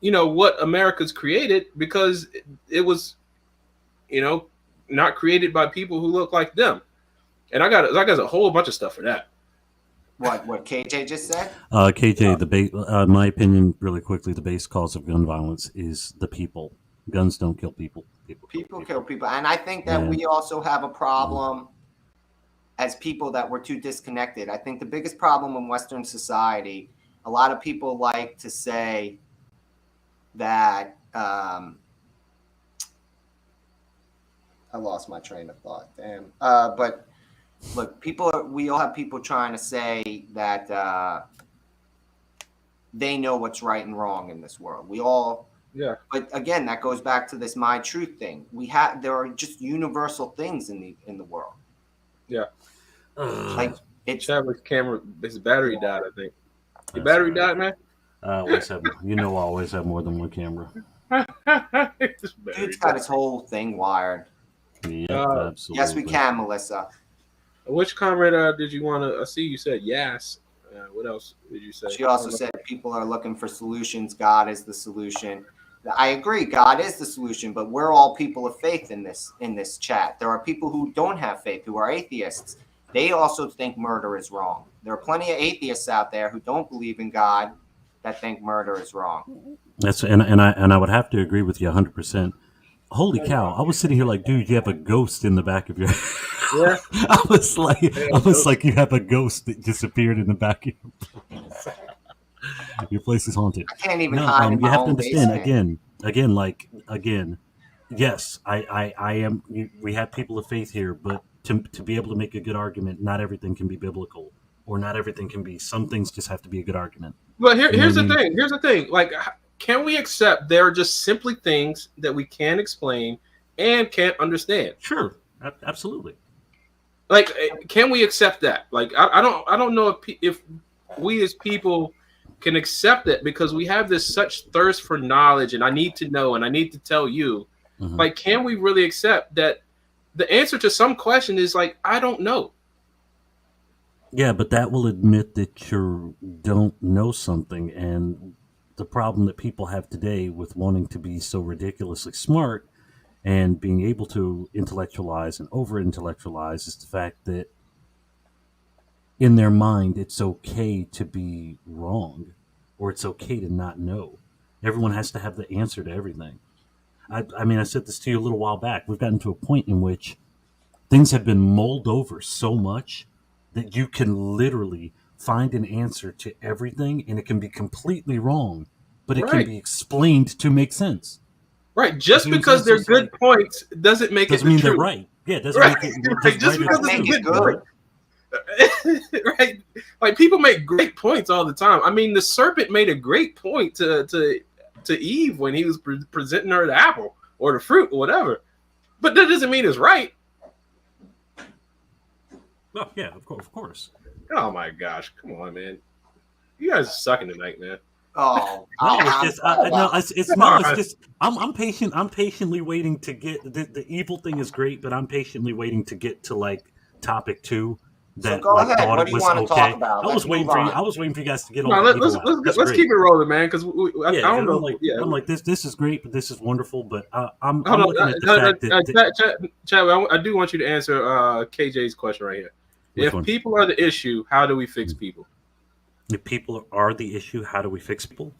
what America's created, because it was, not created by people who look like them. And I got a whole bunch of stuff for that. What KJ just said? KJ, my opinion, really quickly, the base cause of gun violence is the people. Guns don't kill people. People kill people. And I think that we also have a problem as people that we're too disconnected. I think the biggest problem in Western society, a lot of people like to say that I lost my train of thought. Damn. But look, we all have people trying to say that they know what's right and wrong in this world. We all, But again, that goes back to this my truth thing. There are just universal things in the world. Yeah. Like Chadwick's camera, his battery died. I think your battery died, man. I always have more than one camera. Dude's got his whole thing wired. Yeah, absolutely. Yes, we can, Melissa. Which comrade did you want to? I see you said yes. What else did you say? She also said people are looking for solutions. God is the solution. I agree. God is the solution, but we're all people of faith in this chat. There are people who don't have faith, who are atheists. They also think murder is wrong. There are plenty of atheists out there who don't believe in God that think murder is wrong. And I would have to agree with you 100%. Holy cow! I was sitting here like, dude, you have a ghost in the back of your. Yeah. I was like, you have a ghost that disappeared in the back of your place. Your place is haunted. I can't even hide in my own basement. Again. Yes, I am. We have people of faith here, but to be able to make a good argument, not everything can be biblical, or not everything can be. Some things just have to be a good argument. But here's the thing. Here's the thing. Like, can we accept there are just simply things that we can't explain and can't understand? Sure, absolutely. Like, can we accept that? Like, I don't know if we as people can accept it, because we have this such thirst for knowledge, and I need to know, and I need to tell you. Mm-hmm. Like, can we really accept that the answer to some question is like, I don't know? Yeah, but that will admit that you don't know something, and the problem that people have today with wanting to be so ridiculously smart and being able to intellectualize and over-intellectualize is the fact that in their mind it's okay to be wrong, or it's okay to not know. Everyone has to have the answer to everything. I mean, I said this to you a little while back. We've gotten to a point in which things have been mulled over so much that you can literally find an answer to everything, and it can be completely wrong, but it can be explained to make sense. Right. Just because they're good points doesn't make it mean true. They're right. Yeah, doesn't make it just because it's good. Right. Like, people make great points all the time. I mean, the serpent made a great point to Eve when he was presenting her the apple or the fruit or whatever. But that doesn't mean it's right. Oh, yeah, of course. Oh my gosh, come on, man! You guys are sucking tonight, man. Oh, it's just I'm patient. I'm patiently waiting to get the evil thing is great, but I'm patiently waiting to get to like topic 2. That so go ahead. What do you want to talk about? I was waiting for you guys to get on. Let's keep it rolling, man. Because I don't know. I'm like this is great, but this is wonderful. But I'm looking at the fact Chad, I do want you to answer KJ's question right here. If people are the issue, how do we fix people? If people are the issue, how do we fix people?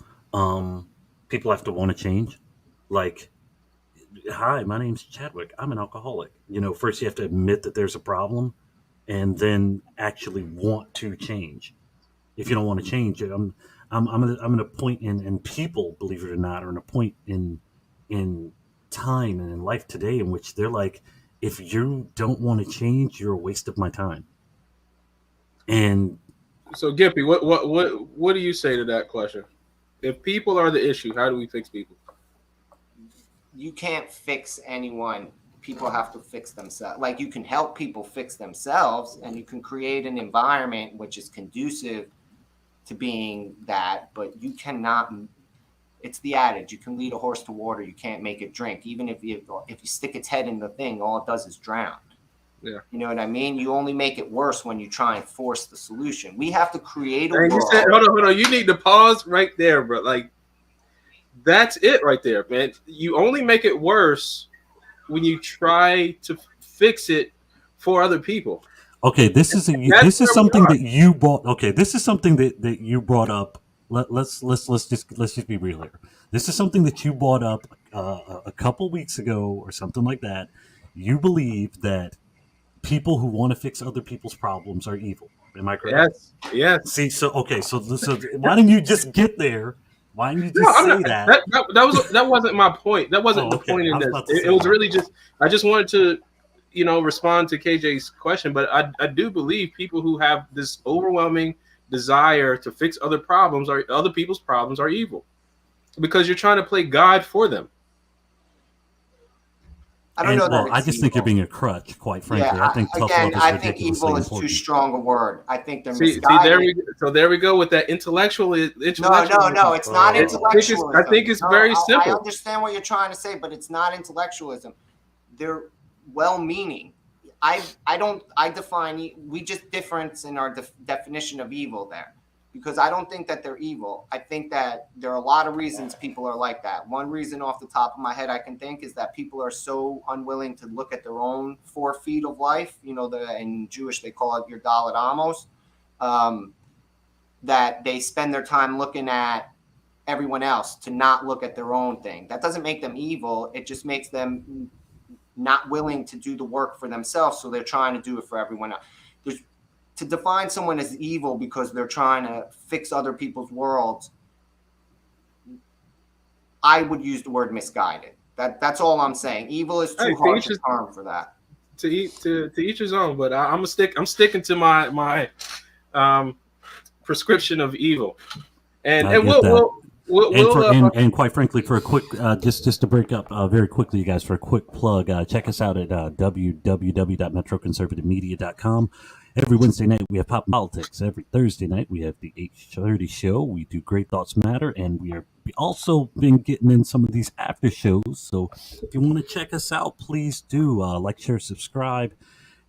People have to want to change. Like, hi, my name's Chadwick. I'm an alcoholic. First you have to admit that there's a problem, and then actually want to change. If you don't want to change, I'm at a point in people, believe it or not, are in a point in time and in life today in which they're like, if you don't want to change, you're a waste of my time. And so, Gimpy, what do you say to that question? If people are the issue, how do we fix people? You can't fix anyone. People have to fix themselves. Like, you can help people fix themselves, and you can create an environment which is conducive to being that, but you cannot. It's the adage: you can lead a horse to water, you can't make it drink. Even if you stick its head in the thing, all it does is drown. Yeah. You know what I mean? You only make it worse when you try and force the solution. We have to create a And you world. said, hold on. You need to pause right there, bro. Like, that's it right there, man. You only make it worse when you try to fix it for other people. Okay, That's this is where we something are. that you brought. Okay, this is something that you brought up. Let's just be real here. This is something that you brought up a couple weeks ago or something like that. You believe that people who want to fix other people's problems are evil. Am I correct? Yes, yes. See, so why didn't you just get there? Why didn't you No, just I'm not. say that? That wasn't my point. That wasn't Oh, the okay. point I in was this. about to It say was like, really just I just wanted to, respond to KJ's question. But I do believe people who have this overwhelming desire to fix other people's problems are evil because you're trying to play God for them. I don't and know that well, I it's just think you're evil. being a crutch. Quite Yeah, frankly, I think tough again, love is I think ridiculously evil is too important. strong a word. I think they're See, there misguided. we there we go with that No, intellectualism. it's not I intellectualism. think it's No, very I simple. understand what you're trying to say, but it's not intellectualism. They're well-meaning. I define, we just difference in our definition of evil there, because I don't think that they're evil. I think that there are a lot of reasons people are like that. One reason off the top of my head I can think is that people are so unwilling to look at their own 4 feet of life. In Jewish they call it your Dalit Amos. That they spend their time looking at everyone else to not look at their own thing. That doesn't make them evil. It just makes them not willing to do the work for themselves, so they're trying to do it for everyone else. To define someone as evil because they're trying to fix other people's worlds, I would use the word misguided. That's all I'm saying. Evil is Hey, too harsh a term for that. to each his own. But I'm sticking to my um, prescription of evil, and I and get that. And we'll and quite frankly, for a quick just to break up very quickly, you guys, for a quick plug, check us out at www.metroconservativemedia.com. Every Wednesday night we have Pop and Politics. Every Thursday night we have the 8:30 show. We do Great Thoughts Matter, and we also been getting in some of these after shows. So if you want to check us out, please do like, share, subscribe,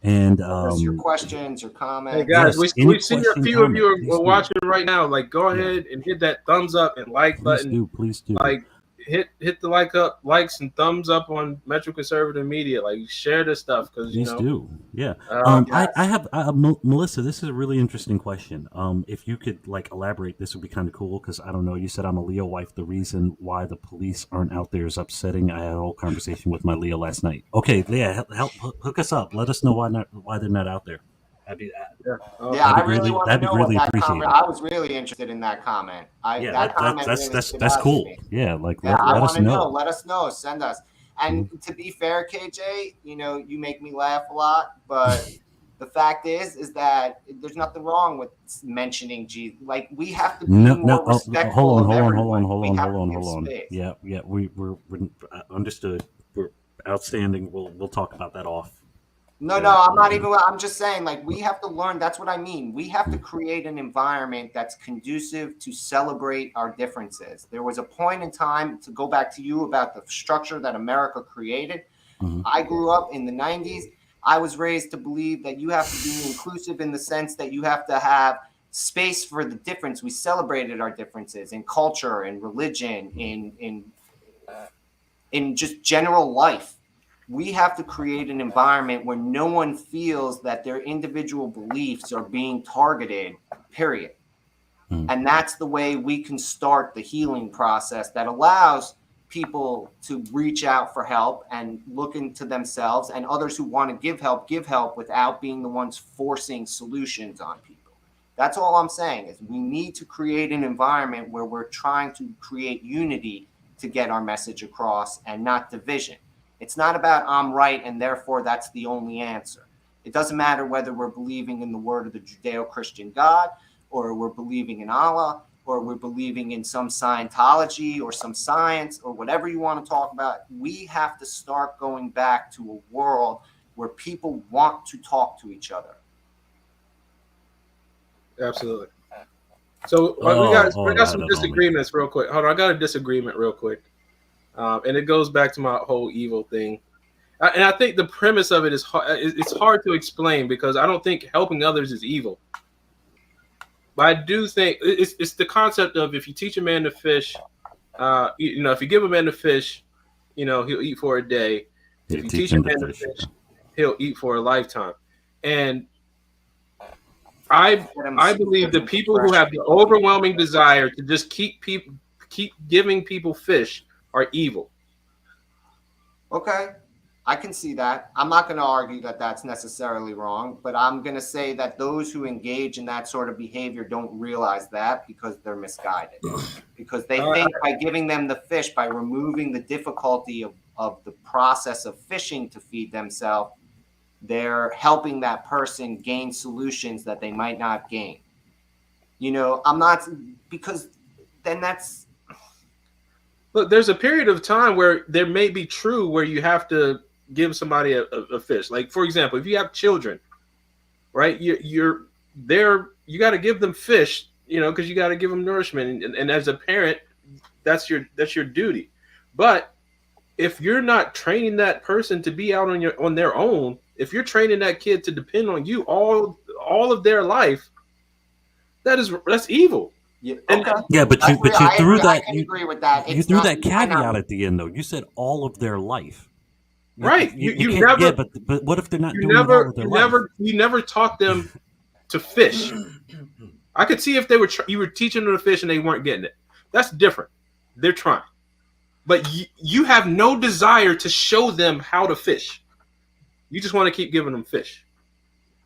and Send us your questions or Hey comments. guys, yes, any we see a question, few of comment, you please are do. watching right now. Like, go Yeah, ahead and hit that thumbs up and like please button. do, please do. Like, hit the likes and thumbs up on Metro Conservative Media. Like, share this stuff because Please do. Yeah. I Yes. have Melissa. This is a really interesting question. If you could like elaborate, this would be kind of cool because I don't know. You said I'm a Leo wife. The reason why the police aren't out there is upsetting. I had a whole conversation with my Leo last night. Okay, Leah, help hook us up. Let us know why they're not out there. That'd be yeah. Yeah, I Okay. really want to that'd be know what really that comment. appreciated. I was really interested in that comment. Yeah, That comment really stood that's out to cool. me. Yeah, like Yeah, I let want us to know. know. Let us know. Send us. And Mhm. to be fair, KJ, you make me laugh a lot, but the fact is that there's nothing wrong with mentioning Jesus. Like, we have to be No, no. more Hold respectful on, of hold on, hold on, everyone. hold We on, have hold to on, give hold on. space. Yeah, yeah. We're understood. We're outstanding. We'll talk about that off. No, I'm not even. I'm just saying, like, we have to learn. That's what I mean. We have to create an environment that's conducive to celebrate our differences. There was a point in time, to go back to you about the structure that America created. Mm-hmm. I grew up in the 90s. I was raised to believe that you have to be inclusive in the sense that you have to have space for the difference. We celebrated our differences in culture, in religion, in just general life. We have to create an environment where no one feels that their individual beliefs are being targeted, period. Mm-hmm. And that's the way we can start the healing process that allows people to reach out for help and look into themselves, and others who want to give help without being the ones forcing solutions on people. That's all I'm saying, is we need to create an environment where we're trying to create unity to get our message across and not division. It's not about I'm right and therefore that's the only answer. It doesn't matter whether we're believing in the word of the Judeo-Christian God, or we're believing in Allah, or we're believing in some Scientology or some science or whatever you want to talk about. We have to start going back to a world where people want to talk to each other. Absolutely. So we got some that on me. disagreements real quick. Hold on, I got a disagreement real quick, and it goes back to my whole evil thing. And I think the premise of it is it's hard to explain because I don't think helping others is evil. But I do think it's the concept of if you teach a man to fish, if you give a man to fish, he'll eat for a day. If you teach a man to fish, he'll eat for a lifetime. And I believe the people who have the overwhelming desire to just keep giving people fish are evil. Okay, I can see that. I'm not going to argue that that's necessarily wrong, but I'm going to say that those who engage in that sort of behavior don't realize that because they're misguided. Because they think by giving them the fish, by removing the difficulty of the process of fishing to feed themselves, they're helping that person gain solutions that they might not gain. I'm not, because then that's... Look, there's a period of time where there may be true where you have to give somebody a fish. Like, for example, if you have children, right, you're there, you got to give them fish, because you got to give them nourishment. And as a parent, that's your duty. But if you're not training that person to be out on their own, if you're training that kid to depend on you all of their life, that's evil. Yeah, okay. But you threw that. I agree with that. You threw that caveat at the end, though. You said all of their life. Right. You never. Yeah, but what if they're not doing it all of their life? You never taught them to fish. I could see if you were teaching them to fish and they weren't getting it. That's different. They're trying, but you have no desire to show them how to fish. You just want to keep giving them fish.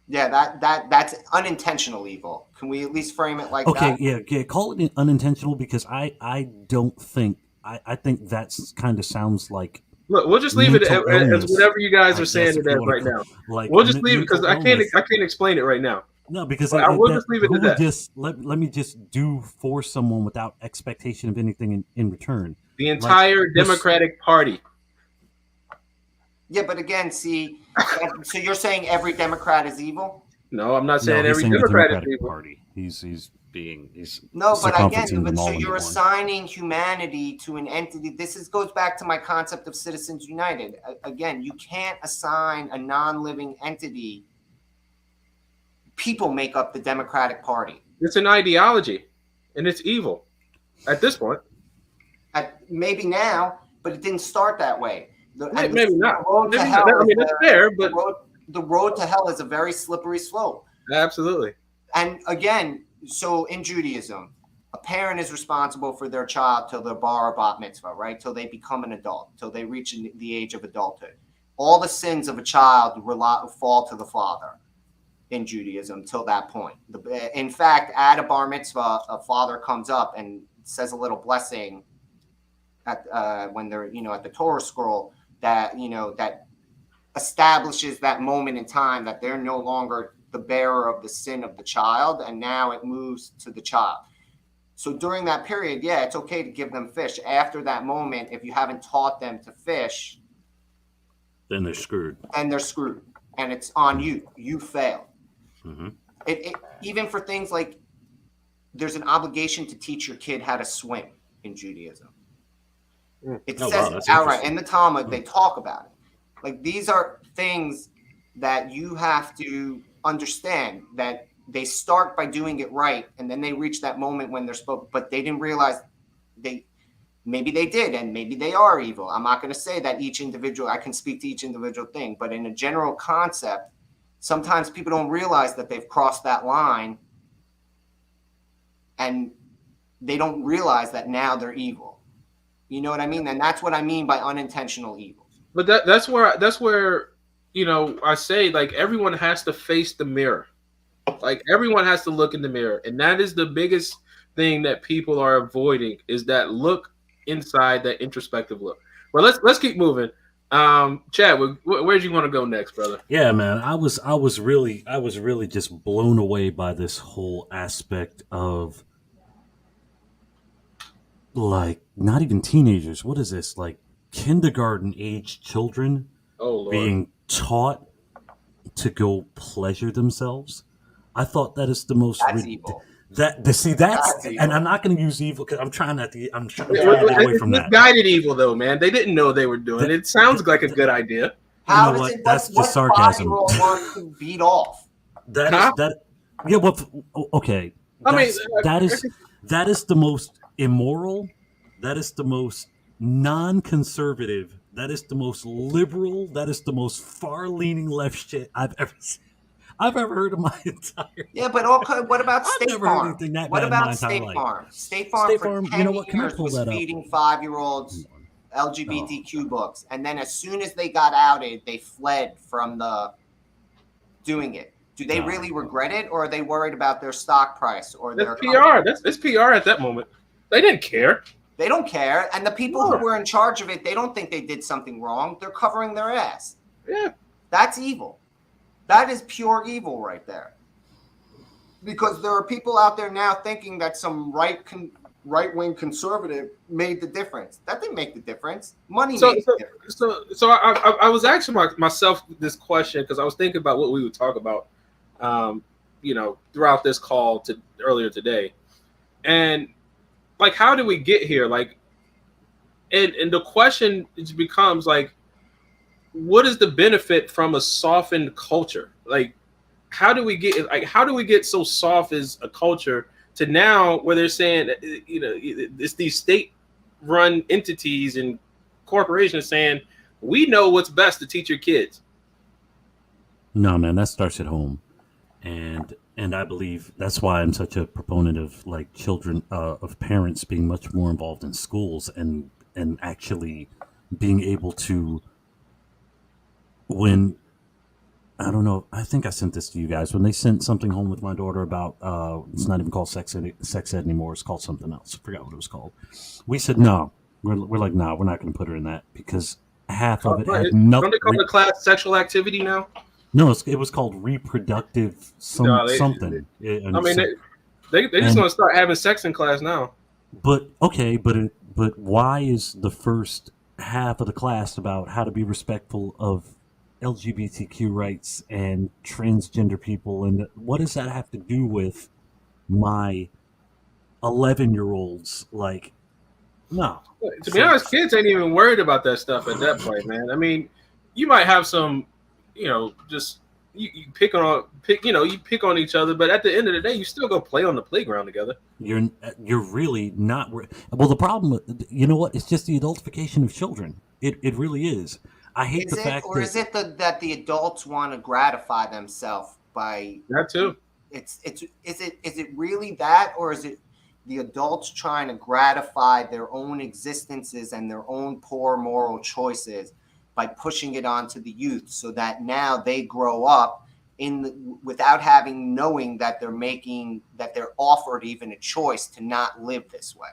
Yeah, that's unintentional evil. Can we at least frame it like that? Okay, yeah, call it unintentional because I don't think I think that's kind of sounds like. Look, we'll just leave it as whatever you guys are saying it as right now. We'll just leave it because I can't explain it right now. No, because we'll just leave it to that. Let me just do for someone without expectation of anything in return. The entire Democratic Party. Yeah, but again, see, so you're saying every Democrat is evil? No, I'm not saying every Democrat is evil. Party. He's no, but again, so you're assigning humanity to an entity. Goes back to my concept of Citizens United. Again, you can't assign a non-living entity. People make up the Democratic Party. It's an ideology, and it's evil at this point. Maybe now, but it didn't start that way. Maybe not. It's fair, but the road to hell is a very slippery slope. Absolutely. And again, so in Judaism, a parent is responsible for their child till they're bar or bat mitzvah, right? Till they become an adult, till they reach the age of adulthood. All the sins of a child fall to the father in Judaism till that point. In fact, at a bar mitzvah, a father comes up and says a little blessing when they're at the Torah scroll that that establishes that moment in time that they're no longer the bearer of the sin of the child, and now it moves to the child. So during that period, yeah, it's okay to give them fish. After that moment, if you haven't taught them to fish, then they're screwed. And it's on you. You failed. Mm-hmm. Even for things like there's an obligation to teach your kid how to swim in Judaism. It says outright in the Talmud, they talk about it. Like, these are things that you have to understand, that they start by doing it right, and then they reach that moment when they're supposed, but they didn't realize maybe they did, and maybe they are evil. I'm not going to say that I can speak to each individual thing, but in a general concept, sometimes people don't realize that they've crossed that line, and they don't realize that now they're evil. You know what I mean? And that's what I mean by unintentional evil. But that's where I say, like, everyone has to face the mirror. Like, everyone has to look in the mirror, and that is the biggest thing that people are avoiding, is that look inside, that introspective look. Well, let's keep moving. Chad, where do you want to go next, brother? Yeah, man, I was really just blown away by this whole aspect of, like, not even teenagers. What is this? Like, kindergarten age children being taught to go pleasure themselves. I thought that is the most evil. That's and I'm not going to use evil because I'm trying to get away from that. Misguided evil, though, man. They didn't know they were doing it. It sounds like a good idea. You How know does what? it? That's just What sarcasm. 5-year-old wants to beat off? That is Huh? that. Yeah. Well, okay. I mean, That is the most immoral. That is the most non-conservative. That is the most liberal. That is the most far-leaning left shit I've ever heard in my entire. Yeah, but what about I've State never heard Farm? anything that What bad in my about entire State life. Farm? State Farm State for Farm. You know 10 what? Can I years pull was that up? feeding 5-year-olds Oh, LGBTQ books. And then as soon as they got outed, they fled from the doing it. Do they really regret it, or are they worried about their stock price or that's their PR. That's PR at that moment. They didn't care. They don't care. And the people who were in charge of it, they don't think they did something wrong. They're covering their ass. Yeah. That's evil. That is pure evil right there. Because there are people out there now thinking that some right-wing conservative made the difference. That didn't make the difference. Money made the difference. So I was asking myself this question because I was thinking about what we would talk about, throughout this call earlier today, and like, how did we get here? Like, and the question becomes like, what is the benefit from a softened culture? Like, how do we get so soft as a culture to now where they're saying, it's these state-run entities and corporations saying, we know what's best to teach your kids. no, man, that starts at home, and I believe that's why I'm such a proponent of like children of parents being much more involved in schools and actually being able to when I don't know. I think I sent this to you guys when they sent something home with my daughter about it's not even called sex ed anymore. It's called something else. I forgot what it was called. We said no. We're like, no, we're not going to put her in that because half of it had nothing. Don't they call the class sexual activity now? No, it was called reproductive something. They just want to start having sex in class now. But okay, but why is the first half of the class about how to be respectful of LGBTQ rights and transgender people, and what does that have to do with my 11-year-olds? Like, no. To be honest, kids ain't even worried about that stuff at that point, man. I mean, you might have some, just you pick on each other, but at the end of the day, you still go play on the playground together. You're really not. Well, the problem, you know what? It's just the adultification of children. It really is. I hate the fact or is it that the adults want to gratify themselves by that too? Is it really that, or is it the adults trying to gratify their own existences and their own poor moral choices by pushing it onto the youth, so that now they grow up without knowing that they're offered even a choice to not live this way.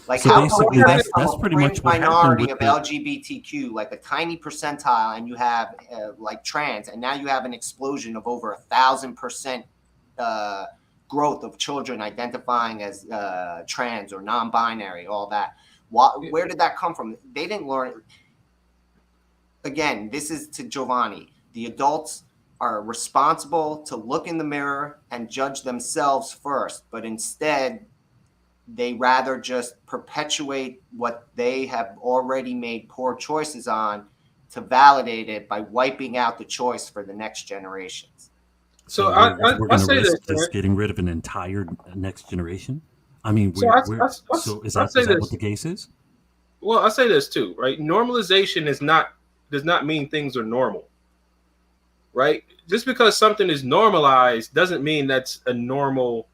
Like, so how basically, come that's pretty much what minority happened of LGBTQ, like a tiny percentile, and you have like trans, and now you have an explosion of over 1,000% growth of children identifying as trans or non-binary, all that. Where did that come from? They didn't learn. Again, this is to Giovanni. The adults are responsible to look in the mirror and judge themselves first, but instead they rather just perpetuate what they have already made poor choices on to validate it by wiping out the choice for the next generations. So we're going to risk just getting rid of an entire next generation. I mean, is that what the case is? Well, I'll say this too, right? Normalization does not mean things are normal, right? Just because something is normalized doesn't mean that's a normal,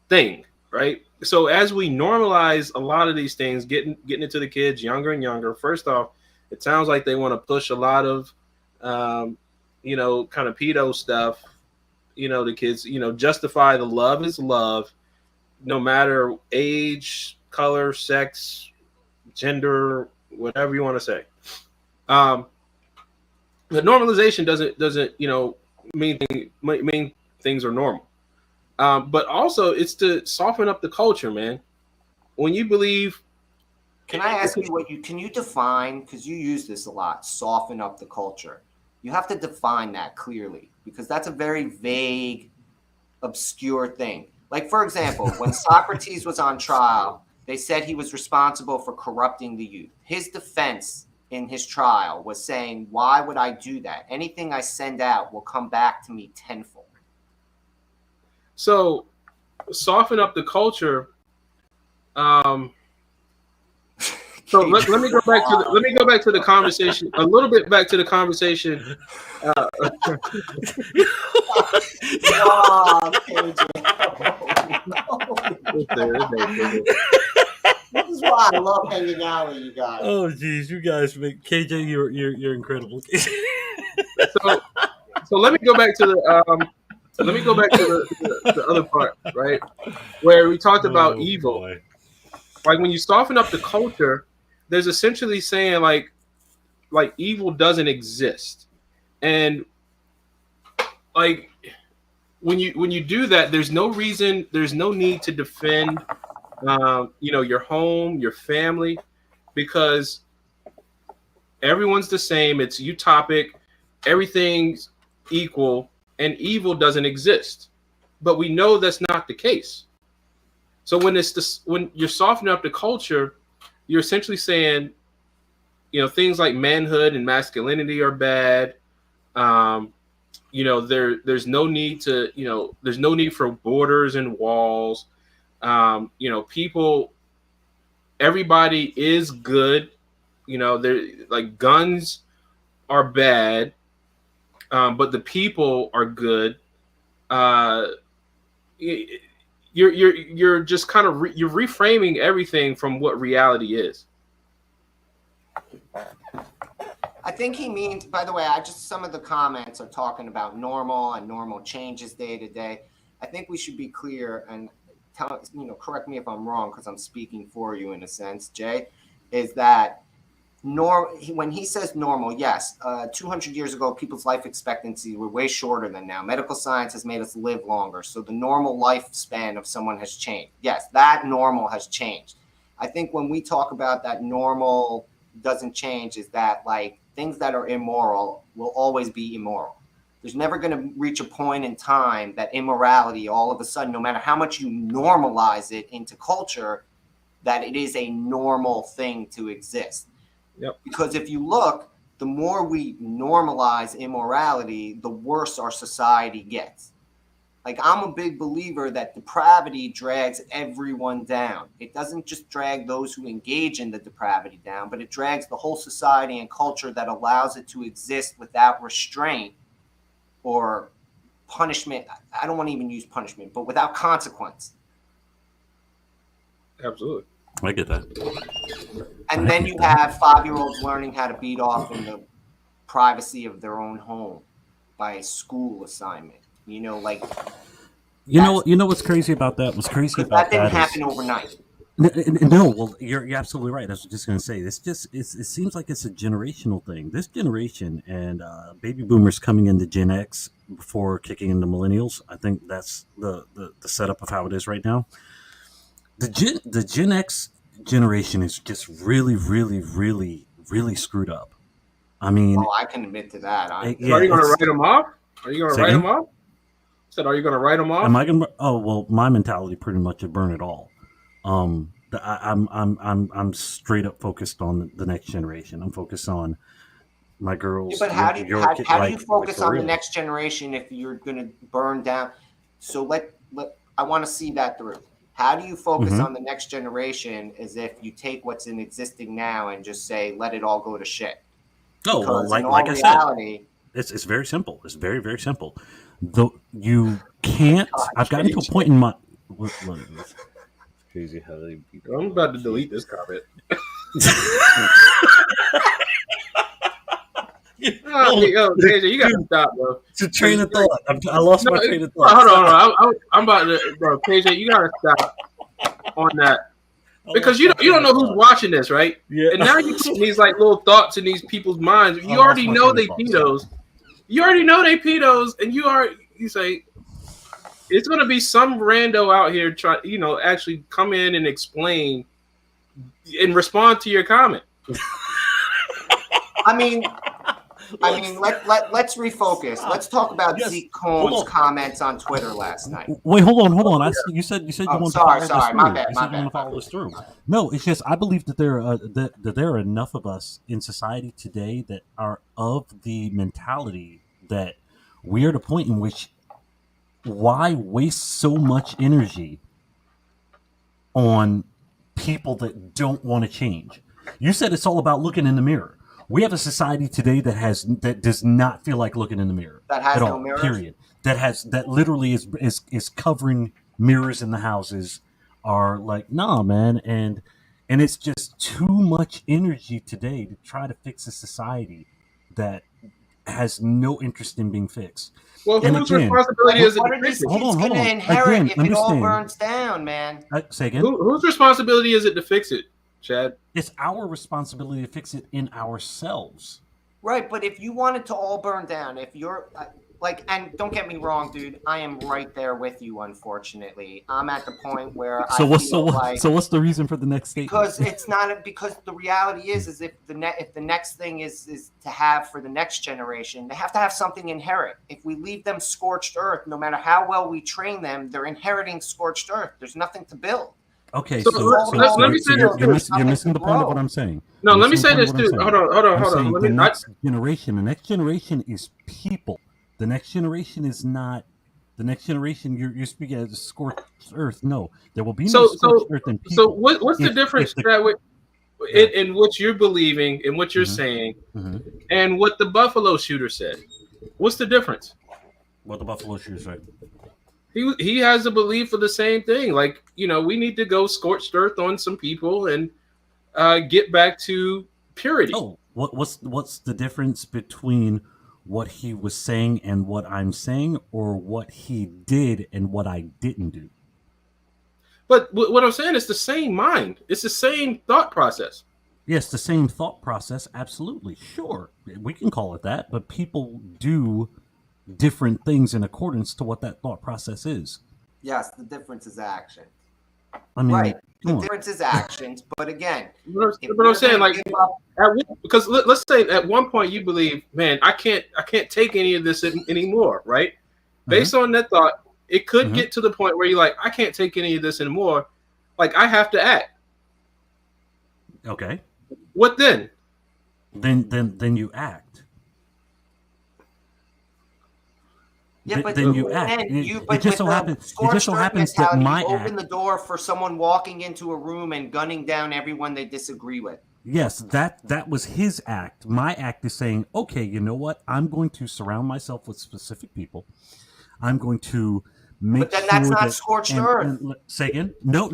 thing, right? So as we normalize a lot of these things, getting it to the kids younger and younger, first off, it sounds like they want to push a lot of, kind of pedo stuff, the kids, justify the love is love, no matter age, color, sex, gender, whatever you want to say. But normalization doesn't mean things are normal. But also it's to soften up the culture, man. When you believe. Can I ask you can you define, because you use this a lot, soften up the culture? You have to define that clearly, because that's a very vague, obscure thing. Like, for example, when Socrates was on trial, they said he was responsible for corrupting the youth. His defense in his trial was saying, why would I do that? Anything I send out will come back to me tenfold. So soften up the culture. So let me go back to the conversation a little bit. Back to the conversation. This is why I love hanging out with you guys. Oh, geez, you guys make KJ. You're incredible. So let me go back to the other part, right, where we talked about evil. Boy. Like when you soften up the culture, there's essentially saying like evil doesn't exist, and like when you do that, there's no need to defend, your home, your family, because everyone's the same. It's utopic, everything's equal, and evil doesn't exist. But we know that's not the case. So when you're softening up the culture, you're essentially saying, things like manhood and masculinity are bad. There's no need for borders and walls. Everybody is good. They're like, guns are bad, but the people are good. You're just kind of you're reframing everything from what reality is. I think he means, by the way, some of the comments are talking about normal and normal changes day to day. I think we should be clear and correct me if I'm wrong, because I'm speaking for you in a sense, Jay, is that when he says normal, yes, 200 years ago, people's life expectancy were way shorter than now. Medical science has made us live longer. So the normal lifespan of someone has changed. Yes, that normal has changed. I think when we talk about that normal doesn't change, is that like things that are immoral will always be immoral. There's never going to reach a point in time that immorality, all of a sudden, no matter how much you normalize it into culture, that it is a normal thing to exist. Yep. Because if you look, the more we normalize immorality, the worse our society gets. Like, I'm a big believer that depravity drags everyone down. It doesn't just drag those who engage in the depravity down, but it drags the whole society and culture that allows it to exist without restraint or punishment. I don't want to even use punishment, but without consequence. Absolutely. I get that. And then you have 5-year-olds learning how to beat off in the privacy of their own home by a school assignment. You know what's crazy about that? What's crazy about that didn't happen overnight. No, well, you're absolutely right. I was just going to say, it seems like it's a generational thing. This generation and baby boomers coming into Gen X before kicking into millennials. I think that's the setup of how it is right now. The Gen X generation is just really, really, really, really screwed up. I mean, I can admit to that. Are you going to write them off? Are you going to write them off? Are you going to write them off? Am I going to? Oh well, my mentality pretty much would burn it all. I'm straight up focused on the next generation. I'm focused on my girls. Yeah, but how do you focus on the next generation if you're going to burn down? So I want to see that through. How do you focus on the next generation as if you take what's in existing now and just say, let it all go to shit? Oh, well, like I said, it's very simple. It's very, very simple. Though you can't. I've gotten to a point in my. It's crazy how they. I'm about to delete this comment. KJ, you gotta stop, bro. It's a train of thought. I lost my train of thought. Hold on. I'm about to, bro. KJ, you gotta stop on that because you don't know who's watching this, right? Yeah. And now you put these like little thoughts in these people's minds. You already know they pedos. You already know they pedos, and you say it's gonna be some rando out here actually come in and explain and respond to your comment. I mean, I mean, let's refocus. Stop. Let's talk about Yes. Zeke Hold Cohn's on. comments on Twitter last night. Wait, hold on. You said you Oh, wanted sorry, to follow this through. my bad, You said you want to follow this through. No, it's just I believe that there are enough of us in society today that are of the mentality that we are at a point in which why waste so much energy on people that don't want to change? You said it's all about looking in the mirror. We have a society today that does not feel like looking in the mirror That has at no all. mirrors? Period. That literally is covering mirrors in the houses. Are like, nah, man, and it's just too much energy today to try to fix a society that has no interest in being fixed. Well, And whose again, responsibility is it What to are fix these it? kids hold going to on. inherit Again, if it all understand. burns down, man? Say again. Whose responsibility is it to fix it, Chad? It's our responsibility to fix it in ourselves. Right, but if you want it to all burn down, if you're like, and don't get me wrong, dude, I am right there with you. Unfortunately, I'm at the point where So I feel like so what's the reason for the next statement? because it's not because the reality is if the next thing is to have for the next generation, they have to have something inherit. If we leave them scorched earth, no matter how well we train them, they're inheriting scorched earth. There's nothing to build. Okay, So so let me say this you're missing the point of what I'm saying. No, You're let me missing say the this point of too. what I'm saying. Hold on. saying Let the me. next generation is people. The next generation is not. The next generation, you're speaking as a scorched earth. No, there will be no scorched earth in people. So what's the difference, Chad, in what you're believing and what you're saying, and what the Buffalo shooter said? What's the difference? What the Buffalo shooter said. He has a belief of the same thing. Like, we need to go scorched earth on some people and get back to purity. Oh, what's the difference between what he was saying and what I'm saying, or what he did and what I didn't do? But what I'm saying is the same mind. It's the same thought process. Yes, the same thought process. Absolutely, sure, we can call it that. But people do different things in accordance to what that thought process is. Yes, the difference is action. I mean, right. The difference is actions, but again, but I'm saying, like, because let's say at one point you believe, man, I can't take any of this anymore, right? Based on that thought, it could get to the point where you're like, I can't take any of this anymore. Like, I have to act. Okay. What then? Then you act. Yeah, but then you act. It just so happens that my open the door for someone walking into a room and gunning down everyone they disagree with. Yes, that was his act. My act is saying, okay, you know what? I'm going to surround myself with specific people. I'm going to make. But then that's not scorched earth. Say again? No.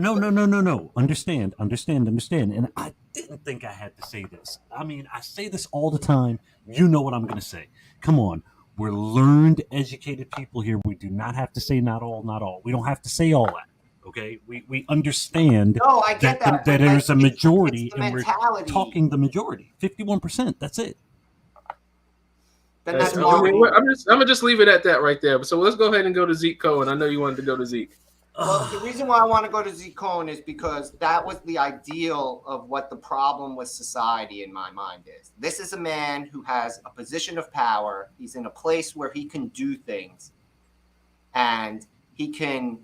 Understand. And I didn't think I had to say this. I mean, I say this all the time. You know what I'm going to say. Come on. We're learned, educated people here. We do not have to say not all. We don't have to say all that. Okay? We understand I get that there's a majority, it's and we're talking the majority. 51%. That's it. Then that's I'm gonna just leave it at that right there. So let's go ahead and go to Zeke Cohen. I know you wanted to go to Zeke. Well, the reason why I want to go to Zeke Cohen is because that was the ideal of what the problem with society in my mind is. This is a man who has a position of power. He's in a place where he can do things and he can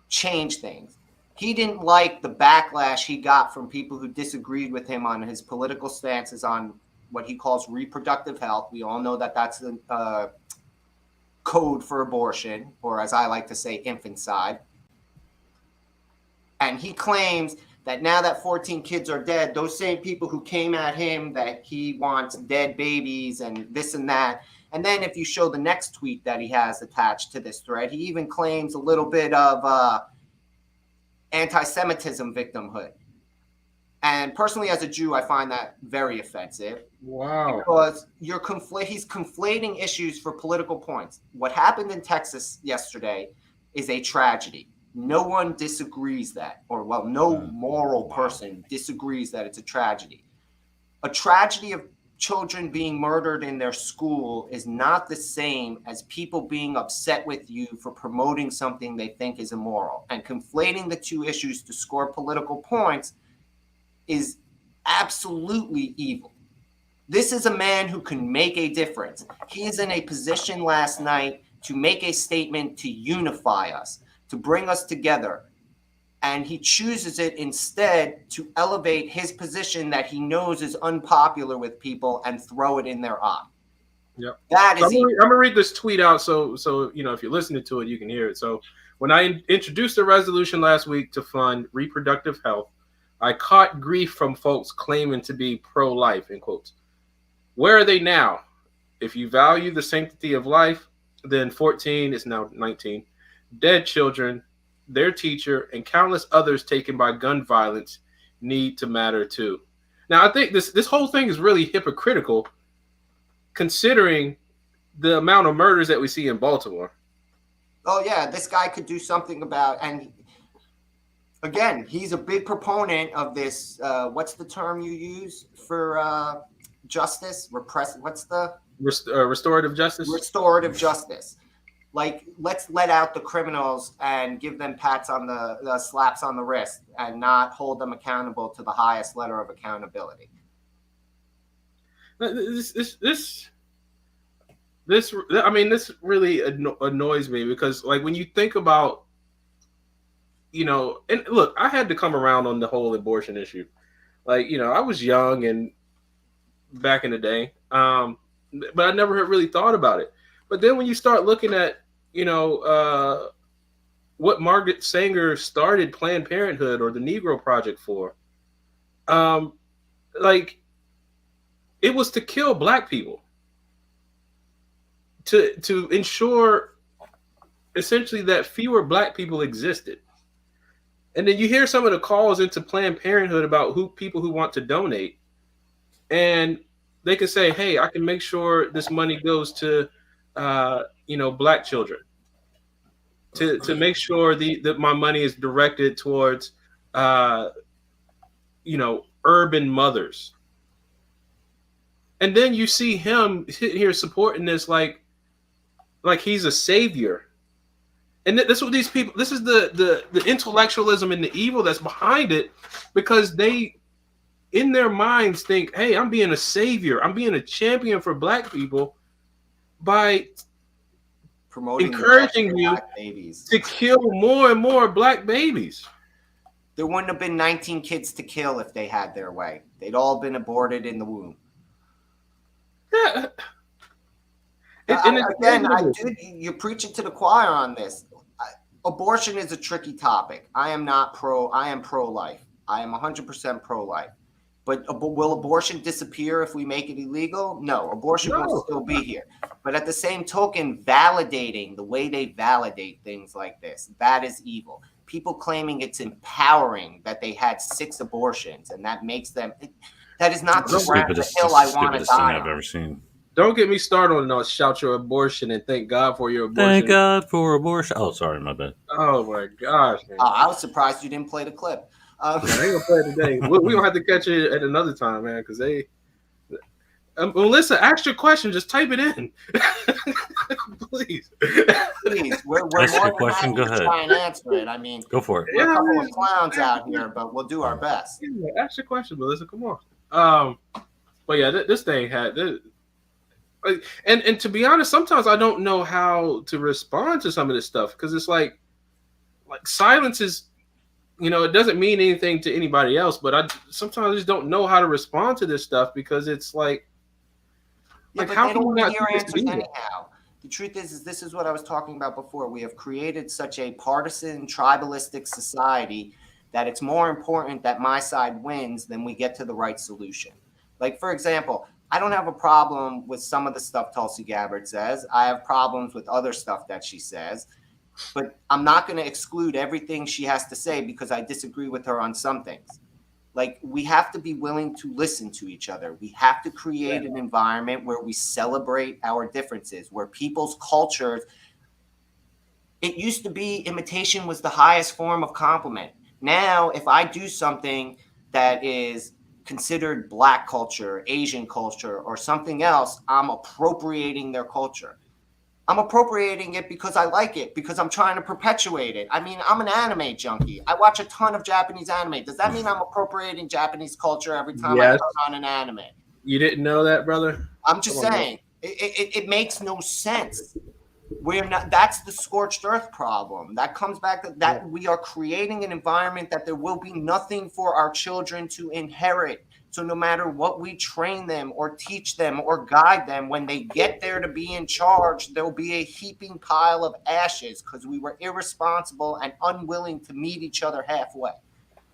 change things. He didn't like the backlash he got from people who disagreed with him on his political stances on what he calls reproductive health. We all know that that's the code for abortion, or as I like to say, infanticide. And he claims that now that 14 kids are dead, those same people who came at him that he wants dead babies and this and that. And then if you show the next tweet that he has attached to this thread, he even claims a little bit of anti-Semitism victimhood. And personally, as a Jew, I find that very offensive. Wow. Because he's conflating issues for political points. What happened in Texas yesterday is a tragedy. No one disagrees that, no moral person disagrees that it's a tragedy. A tragedy of children being murdered in their school is not the same as people being upset with you for promoting something they think is immoral. And conflating the two issues to score political points is absolutely evil. This is a man who can make a difference. He is in a position last night to make a statement to unify us, to bring us together. And he chooses it instead to elevate his position that he knows is unpopular with people and throw it in their eye. Yep. That So is I'm gonna read this tweet out so if you're listening to it, you can hear it. So when I introduced a resolution last week to fund reproductive health, I caught grief from folks claiming to be pro-life, in quotes. Where are they now? If you value the sanctity of life, then 14 is now 19. Dead children, their teacher, and countless others taken by gun violence need to matter too. Now, I think this whole thing is really hypocritical, considering the amount of murders that we see in Baltimore. Oh yeah, this guy could do something about. And again, he's a big proponent of this. What's the term you use for justice? What's the Restorative justice? Restorative justice. Like, let's let out the criminals and give them pats on the slaps on the wrist and not hold them accountable to the highest letter of accountability. This really annoys me because, like, when you think about, and look, I had to come around on the whole abortion issue. Like, I was young and back in the day, but I never had really thought about it. But then when you start looking at, what Margaret Sanger started Planned Parenthood or the Negro Project for, like, it was to kill Black people, to ensure essentially that fewer Black people existed. And then you hear some of the calls into Planned Parenthood about people who want to donate, and they can say, "Hey, I can make sure this money goes to, Black children, to make sure that my money is directed towards, urban mothers." And then you see him here supporting this like he's a savior. And that's what these people, this is the intellectualism and the evil that's behind it, because they, in their minds, think, hey, I'm being a savior. I'm being a champion for Black people by encouraging you to kill more and more Black babies. There wouldn't have been 19 kids to kill if they had their way. They'd all been aborted in the womb. Yeah. You're preaching to the choir on this. Abortion is a tricky topic. I am pro-life. I am 100% pro-life. But will abortion disappear if we make it illegal? No, abortion will still be here. But at the same token, validating the way they validate things like this, that is evil. People claiming it's empowering that they had 6 abortions and that makes them... That is not the hill I want to die on. I've ever seen. Don't get me started on no shout your abortion and thank God for your abortion. Thank God for abortion. Oh, sorry, my bad. Oh my gosh, man. I was surprised you didn't play the clip. I ain't gonna play it today. We don't have to catch it at another time, man, because they... Melissa, ask your question. Just type it in. Please. We're more than happy to try and answer it. I mean, go for it. We're a couple of clowns out here, but we'll do our best. Yeah, ask your question, Melissa. Come on. But yeah, this thing had... And to be honest, sometimes I don't know how to respond to some of this stuff, because it's like silence is, it doesn't mean anything to anybody else, but I sometimes just don't know how to respond to this stuff, because it's like how can we not hear answers anyhow? The truth is this is what I was talking about before. We have created such a partisan, tribalistic society that it's more important that my side wins than we get to the right solution. Like, for example, I don't have a problem with some of the stuff Tulsi Gabbard says. I have problems with other stuff that she says. But I'm not going to exclude everything she has to say because I disagree with her on some things. Like, we have to be willing to listen to each other. We have to create an environment where we celebrate our differences, where people's cultures... It used to be imitation was the highest form of compliment. Now, if I do something that is considered Black culture, Asian culture, or something else, I'm appropriating their culture. I'm appropriating it because I like it, because I'm trying to perpetuate it. I mean, I'm an anime junkie. I watch a ton of Japanese anime. Does that mean I'm appropriating Japanese culture every time I turn on an anime? You didn't know that, brother? I'm just Come on, man. saying, it makes no sense. We're not. That's the scorched earth problem. That comes back to that we are creating an environment that there will be nothing for our children to inherit. So no matter what we train them or teach them or guide them, when they get there to be in charge, there'll be a heaping pile of ashes because we were irresponsible and unwilling to meet each other halfway.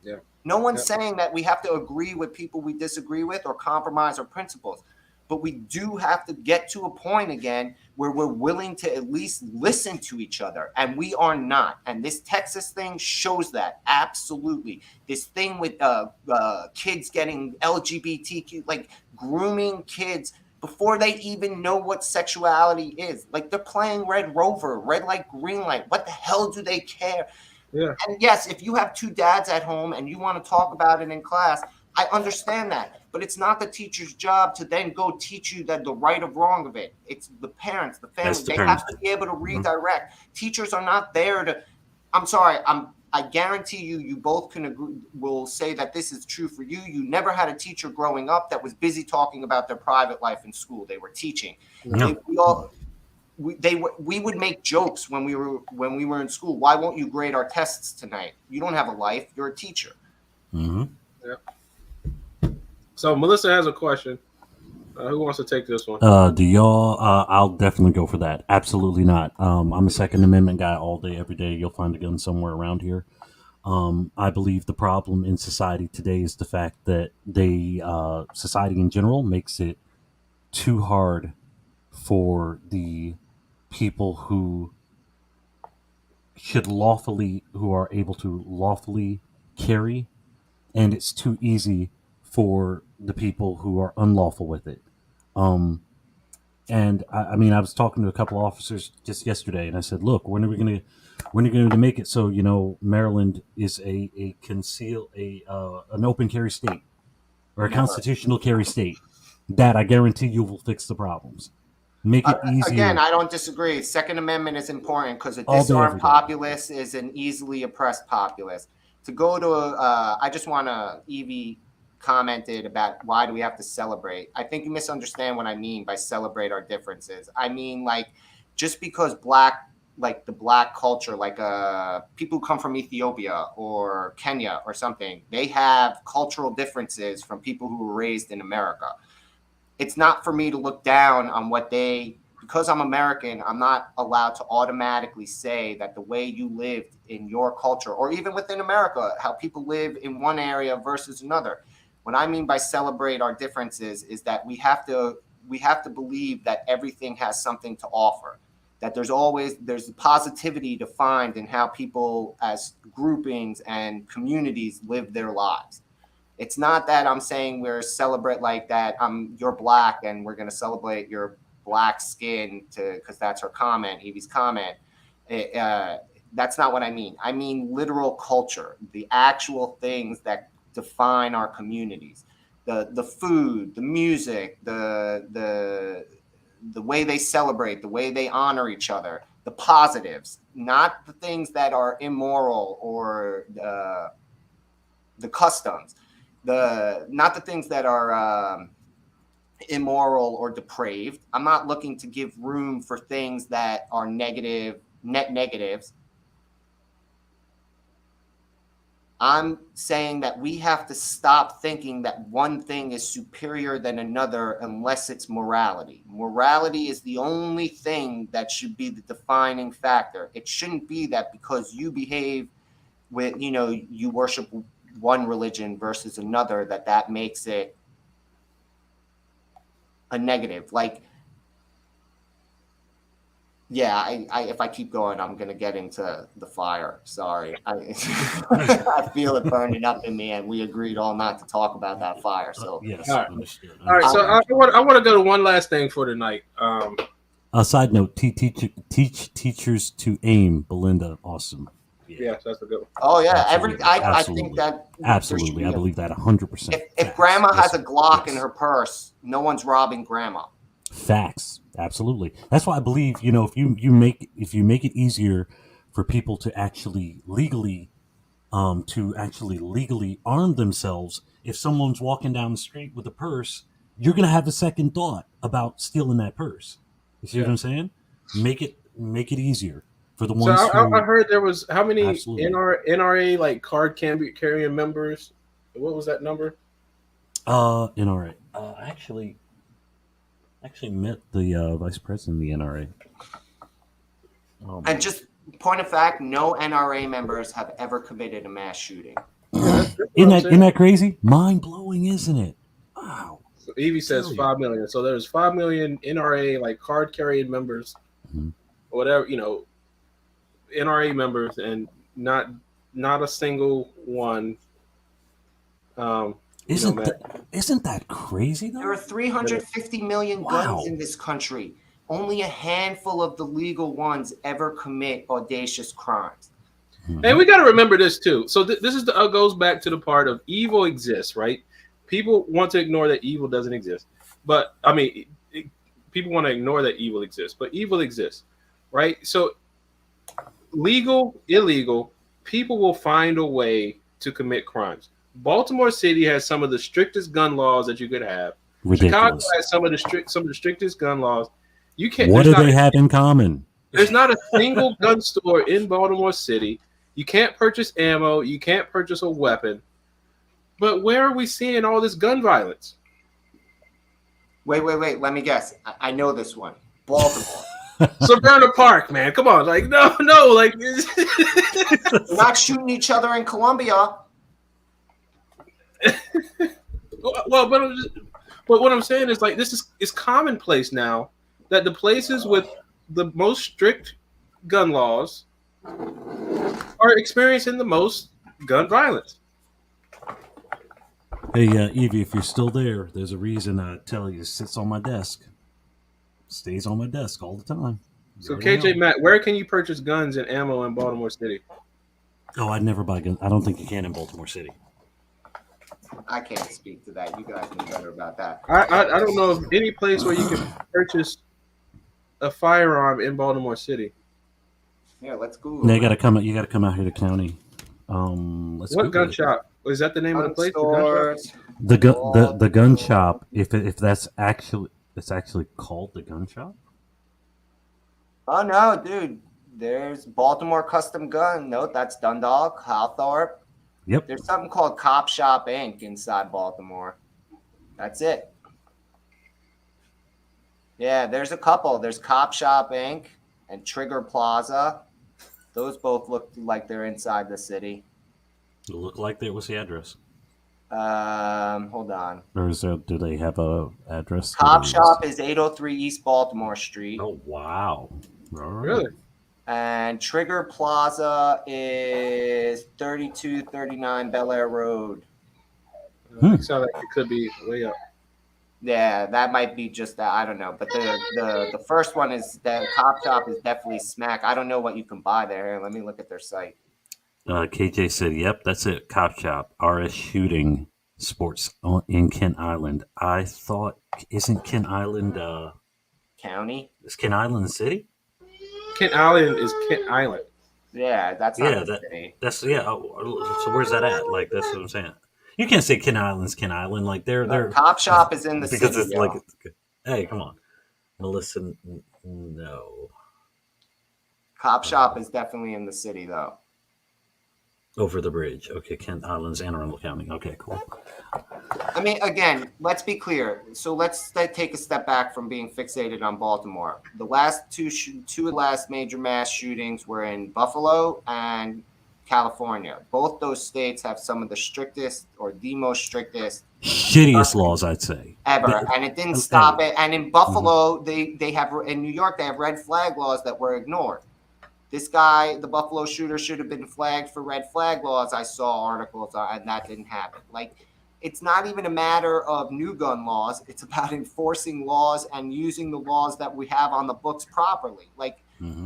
Yeah. No one's saying that we have to agree with people we disagree with or compromise our principles. But we do have to get to a point again where we're willing to at least listen to each other. And we are not. And this Texas thing shows that. Absolutely. This thing with kids getting LGBTQ, like grooming kids before they even know what sexuality is. Like they're playing Red Rover, red light, green light. What the hell do they care? Yeah. And yes, if you have two dads at home and you want to talk about it in class, I understand that. But it's not the teacher's job to then go teach you that the right or wrong of it. It's the parents, the family. They have to be able to redirect. Teachers are not there to. I'm sorry. I guarantee you, you both can agree. Will say that this is true for you. You never had a teacher growing up that was busy talking about their private life in school. They were teaching. No. We would make jokes when we were in school. Why won't you grade our tests tonight? You don't have a life. You're a teacher. Mm-hmm. Yeah. So Melissa has a question. Who wants to take this one? Do y'all? I'll definitely go for that. Absolutely not. I'm a Second Amendment guy all day, every day. You'll find a gun somewhere around here. I believe the problem in society today is the fact that society in general makes it too hard for the people who are able to lawfully carry, and it's too easy for the people who are unlawful with it. And I mean, I was talking to a couple of officers just yesterday, and I said, "Look, when are we going to make it so Maryland is an open carry state or a constitutional carry state? That I guarantee you will fix the problems. Make it easier." Again, I don't disagree. Second Amendment is important because a disarmed populace is an easily oppressed populace. To go to I just want to Evie commented about why do we have to celebrate. I think you misunderstand what I mean by celebrate our differences. I mean, like, just because the black culture, like people who come from Ethiopia or Kenya or something, they have cultural differences from people who were raised in America. It's not for me to look down on because I'm American, I'm not allowed to automatically say that the way you lived in your culture or even within America, how people live in one area versus another. What I mean by celebrate our differences is that we have to believe that everything has something to offer, that there's positivity to find in how people as groupings and communities live their lives. It's not that I'm saying we're celebrate like that. You're black and we're going to celebrate your black skin because that's her comment, Evie's comment. That's not what I mean. I mean literal culture, the actual things that define our communities, the food, the music, the way they celebrate, the way they honor each other, the positives, not the things that are immoral or the customs, not the things that are immoral or depraved. I'm not looking to give room for things that are negatives. I'm saying that we have to stop thinking that one thing is superior than another unless it's morality. Morality is the only thing that should be the defining factor. It shouldn't be that because you behave with, you worship one religion versus another, that makes it a negative. Like, yeah, I if I keep going, I'm going to get into the fire. Sorry. I feel it burning up in me, and we agreed all not to talk about that fire. So yes, all right. Understood. All right, so I want to go to one last thing for tonight. A side note: teach teachers to aim. Belinda, awesome. Yes, that's a good one. Oh yeah, Absolutely. I think that absolutely, I believe that 100%. If grandma has a Glock in her purse, no one's robbing grandma. Facts, absolutely. That's why I believe if you make it easier for people to actually legally arm themselves. If someone's walking down the street with a purse you're gonna have a second thought about stealing that purse. You see what I'm saying? Make it easier for the So ones I who heard there was how many absolutely. NRA like card carrying members? What was that number? NRA. Actually met the vice president of the NRA. And just point of fact, no NRA members have ever committed a mass shooting. Yeah, that's what Isn't I'm that saying. isn't that crazy? Mind blowing, isn't it? Wow. So Evie says Tell you. 5 million. So there's 5 million NRA like card carrying members, Mhm. whatever NRA members, and not a single one. Isn't Man, isn't that crazy There are though? 350 million Wow. guns in this country. Only a handful of the legal ones ever commit audacious crimes. and we got to remember this too. So this is goes back to the part of evil exists, right? People want to ignore that evil doesn't exist, but I mean, people want to ignore that evil exists, but evil exists, right? So legal, illegal, people will find a way to commit crimes. Baltimore City has some of the strictest gun laws that you could have. Chicago Ridiculous. has some of the strictest gun laws. You can't. What do they have in common? There's not a single gun store in Baltimore City. You can't purchase ammo. You can't purchase a weapon. But where are we seeing all this gun violence? Wait. Let me guess. I know this one. Baltimore. Severna Park, man. Come on. Like, no. Like, They're not shooting each other in Columbia. well, but what I'm saying is, like, this is commonplace now that the places with the most strict gun laws are experiencing the most gun violence. Hey, Evie, if you're still there, there's a reason I tell you. It sits on my desk. Stays on my desk all the time. So, KJ Matt, where can you purchase guns and ammo in Baltimore City? Oh, I'd never buy guns. I don't think you can in Baltimore City. I can't speak to that. You guys know better about that. I don't know of any place where you can purchase a firearm in Baltimore City. Yeah, let's Google. No, you got to come. You got to come out here to county. Let's What Google gun it. shop? Is that the name of the place? The gun shop. If that's actually it's actually called the gun shop. Oh no, dude. There's Baltimore Custom Gun. No, that's Dundalk, Hawthorpe. Yep. There's something called Cop Shop Inc. inside Baltimore. That's it. Yeah, there's a couple. There's Cop Shop Inc. and Trigger Plaza. Those both look like they're inside the city. It looked like there was the address. Hold on. Or do they have a address? Cop Shop is 803 East Baltimore Street. Oh wow! All right. Really? And Trigger Plaza is 3239 Bel Air Road. It sounds like it could be way up. Yeah, that might be just that. I don't know. But the first one is the Cop Shop is definitely smack. I don't know what you can buy there. Let me look at their site. KJ said, "Yep, that's it. Cop Shop, RS Shooting Sports in Kent Island." I thought, isn't Kent Island County? is Kent Island city? Kent Island is Kent Island. Yeah, that's not the city. That's so where's that at? Like that's what I'm saying. You can't say Kent Island's Kent Island. Like they're Cop Shop is in the because city. it's like, hey, come on, Melissa. No, Cop Shop is definitely in the city though. over the bridge. Okay, Kent Island's Anne Arundel County. Okay, cool. I mean, again, let's be clear. So let's take a step back from being fixated on Baltimore. The last two last major mass shootings were in Buffalo and California. Both those states have some of the strictest or the most strictest shittiest laws, I'd say, ever. And it didn't stop it. And in Buffalo, they have, in New York, they have red flag laws that were ignored. This guy, the Buffalo shooter, should have been flagged for red flag laws. I saw articles on, and that didn't happen. Like, it's not even a matter of new gun laws. It's about enforcing laws and using the laws that we have on the books properly. Like,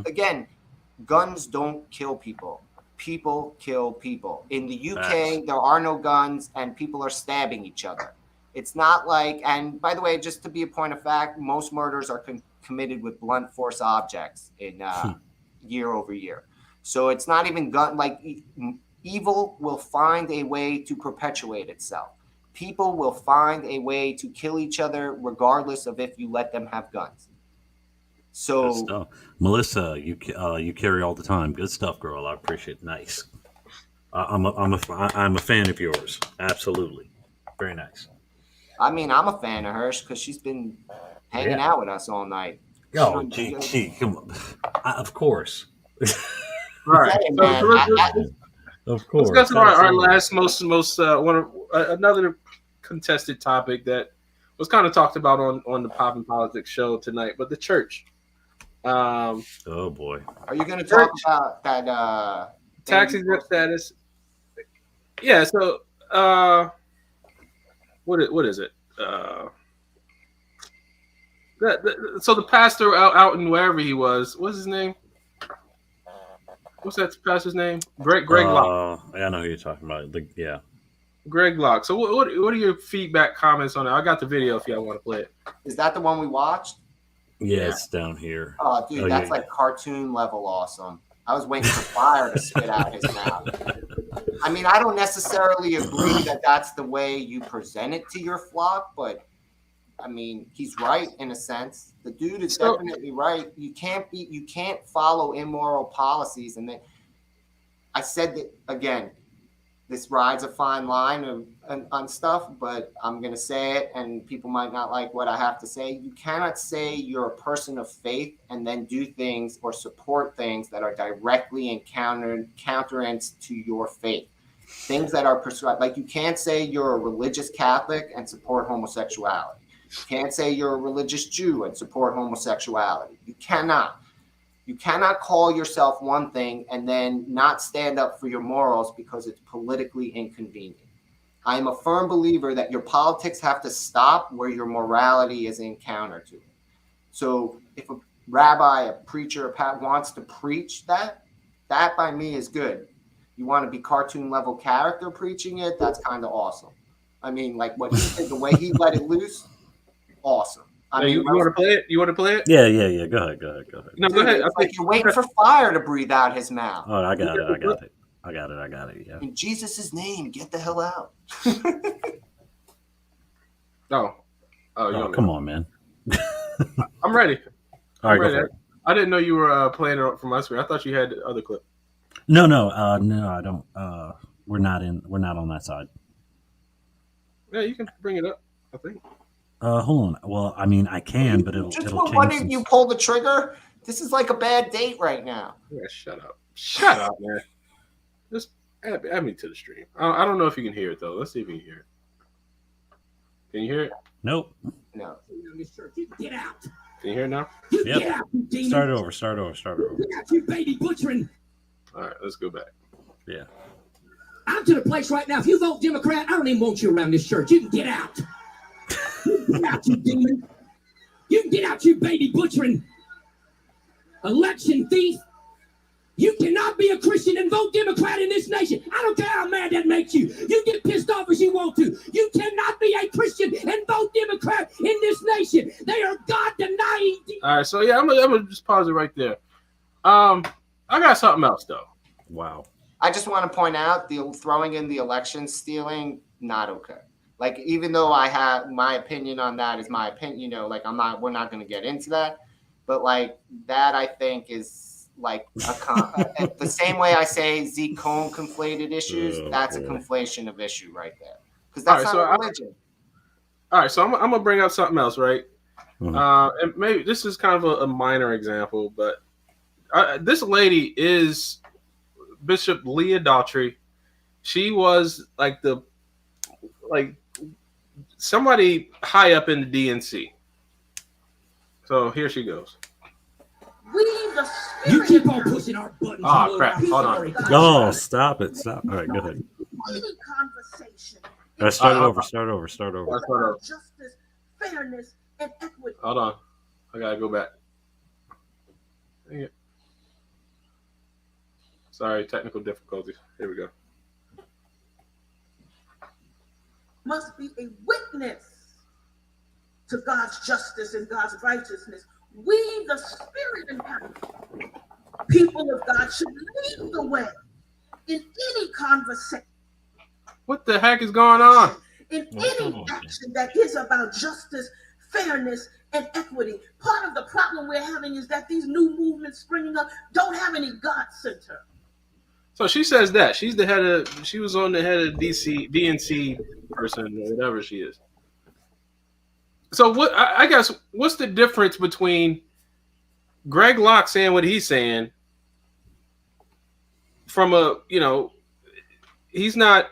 again, guns don't kill people. People kill people. In the UK, there are no guns and people are stabbing each other. It's not like, and by the way, just to be a point of fact, most murders are committed with blunt force objects in year over year. So it's not even gun, like evil will find a way to perpetuate itself. People will find a way to kill each other regardless of if you let them have guns. Good So stuff. Melissa, you carry all the time. Good stuff, girl. I appreciate it. Nice. I'm a fan of yours. Absolutely. Very nice. I mean, I'm a fan of hers because she's been hanging out with us all night. Oh, gee, come on. Of course. All right. Hey, So, man, Of let's course. go to our Absolutely. last another contested topic that was kind of talked about on the Pop and Politics show tonight, but the church. Oh boy. Are you going to talk about that Tax exempt status? Yeah. So, what is it? So the pastor out in wherever he was, what's his name? What's that pastor's name? Greg Locke. Yeah, I know who you're talking about. Yeah. Greg Locke. So what are your feedback comments on it? I got the video if y'all want to play it. Is that the one we watched? Yeah, it's down here. Oh, dude, that's like cartoon level awesome. I was waiting for fire to spit out his mouth. I mean, I don't necessarily agree that that's the way you present it to your flock, but I mean, he's right in a sense. The dude is definitely right. You can't follow immoral policies. And then I said that again, this rides a fine line on stuff, but I'm going to say it and people might not like what I have to say. You cannot say you're a person of faith and then do things or support things that are directly in counterance to your faith. Things that are prescribed. Like you can't say you're a religious Catholic and support homosexuality. You can't say you're a religious Jew and support homosexuality. You cannot. You cannot call yourself one thing and then not stand up for your morals because it's politically inconvenient. I am a firm believer that your politics have to stop where your morality is in counter to it. So if a rabbi, a preacher, wants to preach that by me is good. You want to be cartoon level character preaching it, that's kind of awesome. I mean, like what he did, the way he let it loose, awesome. I mean, you want to play it? You want to play it? Yeah. Go ahead. No, go ahead. It's like you're waiting for fire to breathe out his mouth. Oh, I got it. Yeah. In Jesus' name, get the hell out. Come on, man. I'm ready. All right, go for it. I didn't know you were playing it from my screen. I thought you had the other clip. No, I don't. We're not on that side. Yeah, you can bring it up, I think. Hold on. Well, I mean, I can, but it'll change. Why didn't you pull the trigger? This is like a bad date right now. Yeah, shut up, man. Just add me to the stream. I don't know if you can hear it though. Let's see if you can hear it. Can you hear it? Nope. No. Get out. Can you hear it now? Yep. Get out, you Start over. Get out, you baby butchering. All right, let's go back. Yeah. I'm to the place right now. If you vote Democrat, I don't even want you around this church. You can get out. Get out, you demon. You can get out, you baby butchering. Election thief. You cannot be a Christian and vote Democrat in this nation. I don't care how mad that makes you. You get pissed off as you want to. You cannot be a Christian and vote Democrat in this nation. They are God-denying. All right, so yeah, I'm gonna just pause it right there. I got something else though. Wow. I just want to point out the throwing in the election stealing, not okay. Like, even though I have my opinion on that is my opinion, we're not going to get into that. But like that, I think is like the same way I say Zeke Cohn conflated issues. That's a conflation of issue right there. Because that's not a religion. All right, so I'm gonna bring up something else, right? Mm-hmm. And maybe this is kind of a minor example, but this lady is Bishop Leah Daughtry. She was like somebody high up in the DNC. So here she goes. You keep on pushing our buttons. Oh crap! Hold on. Oh, stop it! Stop. All right, go ahead. Any conversation. Start over. Justice, fairness, and equity. Hold on. I gotta go back. Dang it. Sorry, technical difficulties. Here we go. Must be a witness to God's justice and God's righteousness. We, the spirit and people of God, should lead the way in any conversation. What the heck is going on? in What's any going on, action that is about justice, fairness, and equity. Part of the problem we're having is that these new movements springing up don't have any God center. So she says that she's the head of. She was on the head of DNC person or whatever she is. So what? I guess what's the difference between Greg Locke saying what he's saying from he's not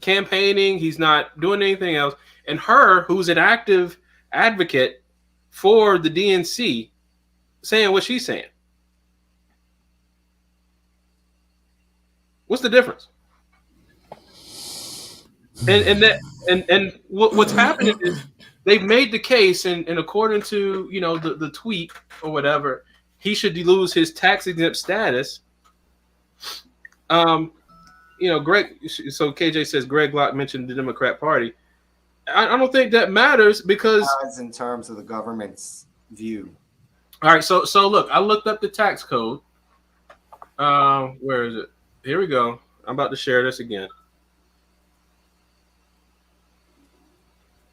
campaigning, he's not doing anything else, and her, who's an active advocate for the DNC, saying what she's saying. What's the difference? And what's happening is they've made the case, and according to the tweet or whatever, he should lose his tax exempt status. Greg. So KJ says Greg Locke mentioned the Democrat Party. I don't think that matters because in terms of the government's view. All right, so look, I looked up the tax code. Where is it? Here we go. I'm about to share this again.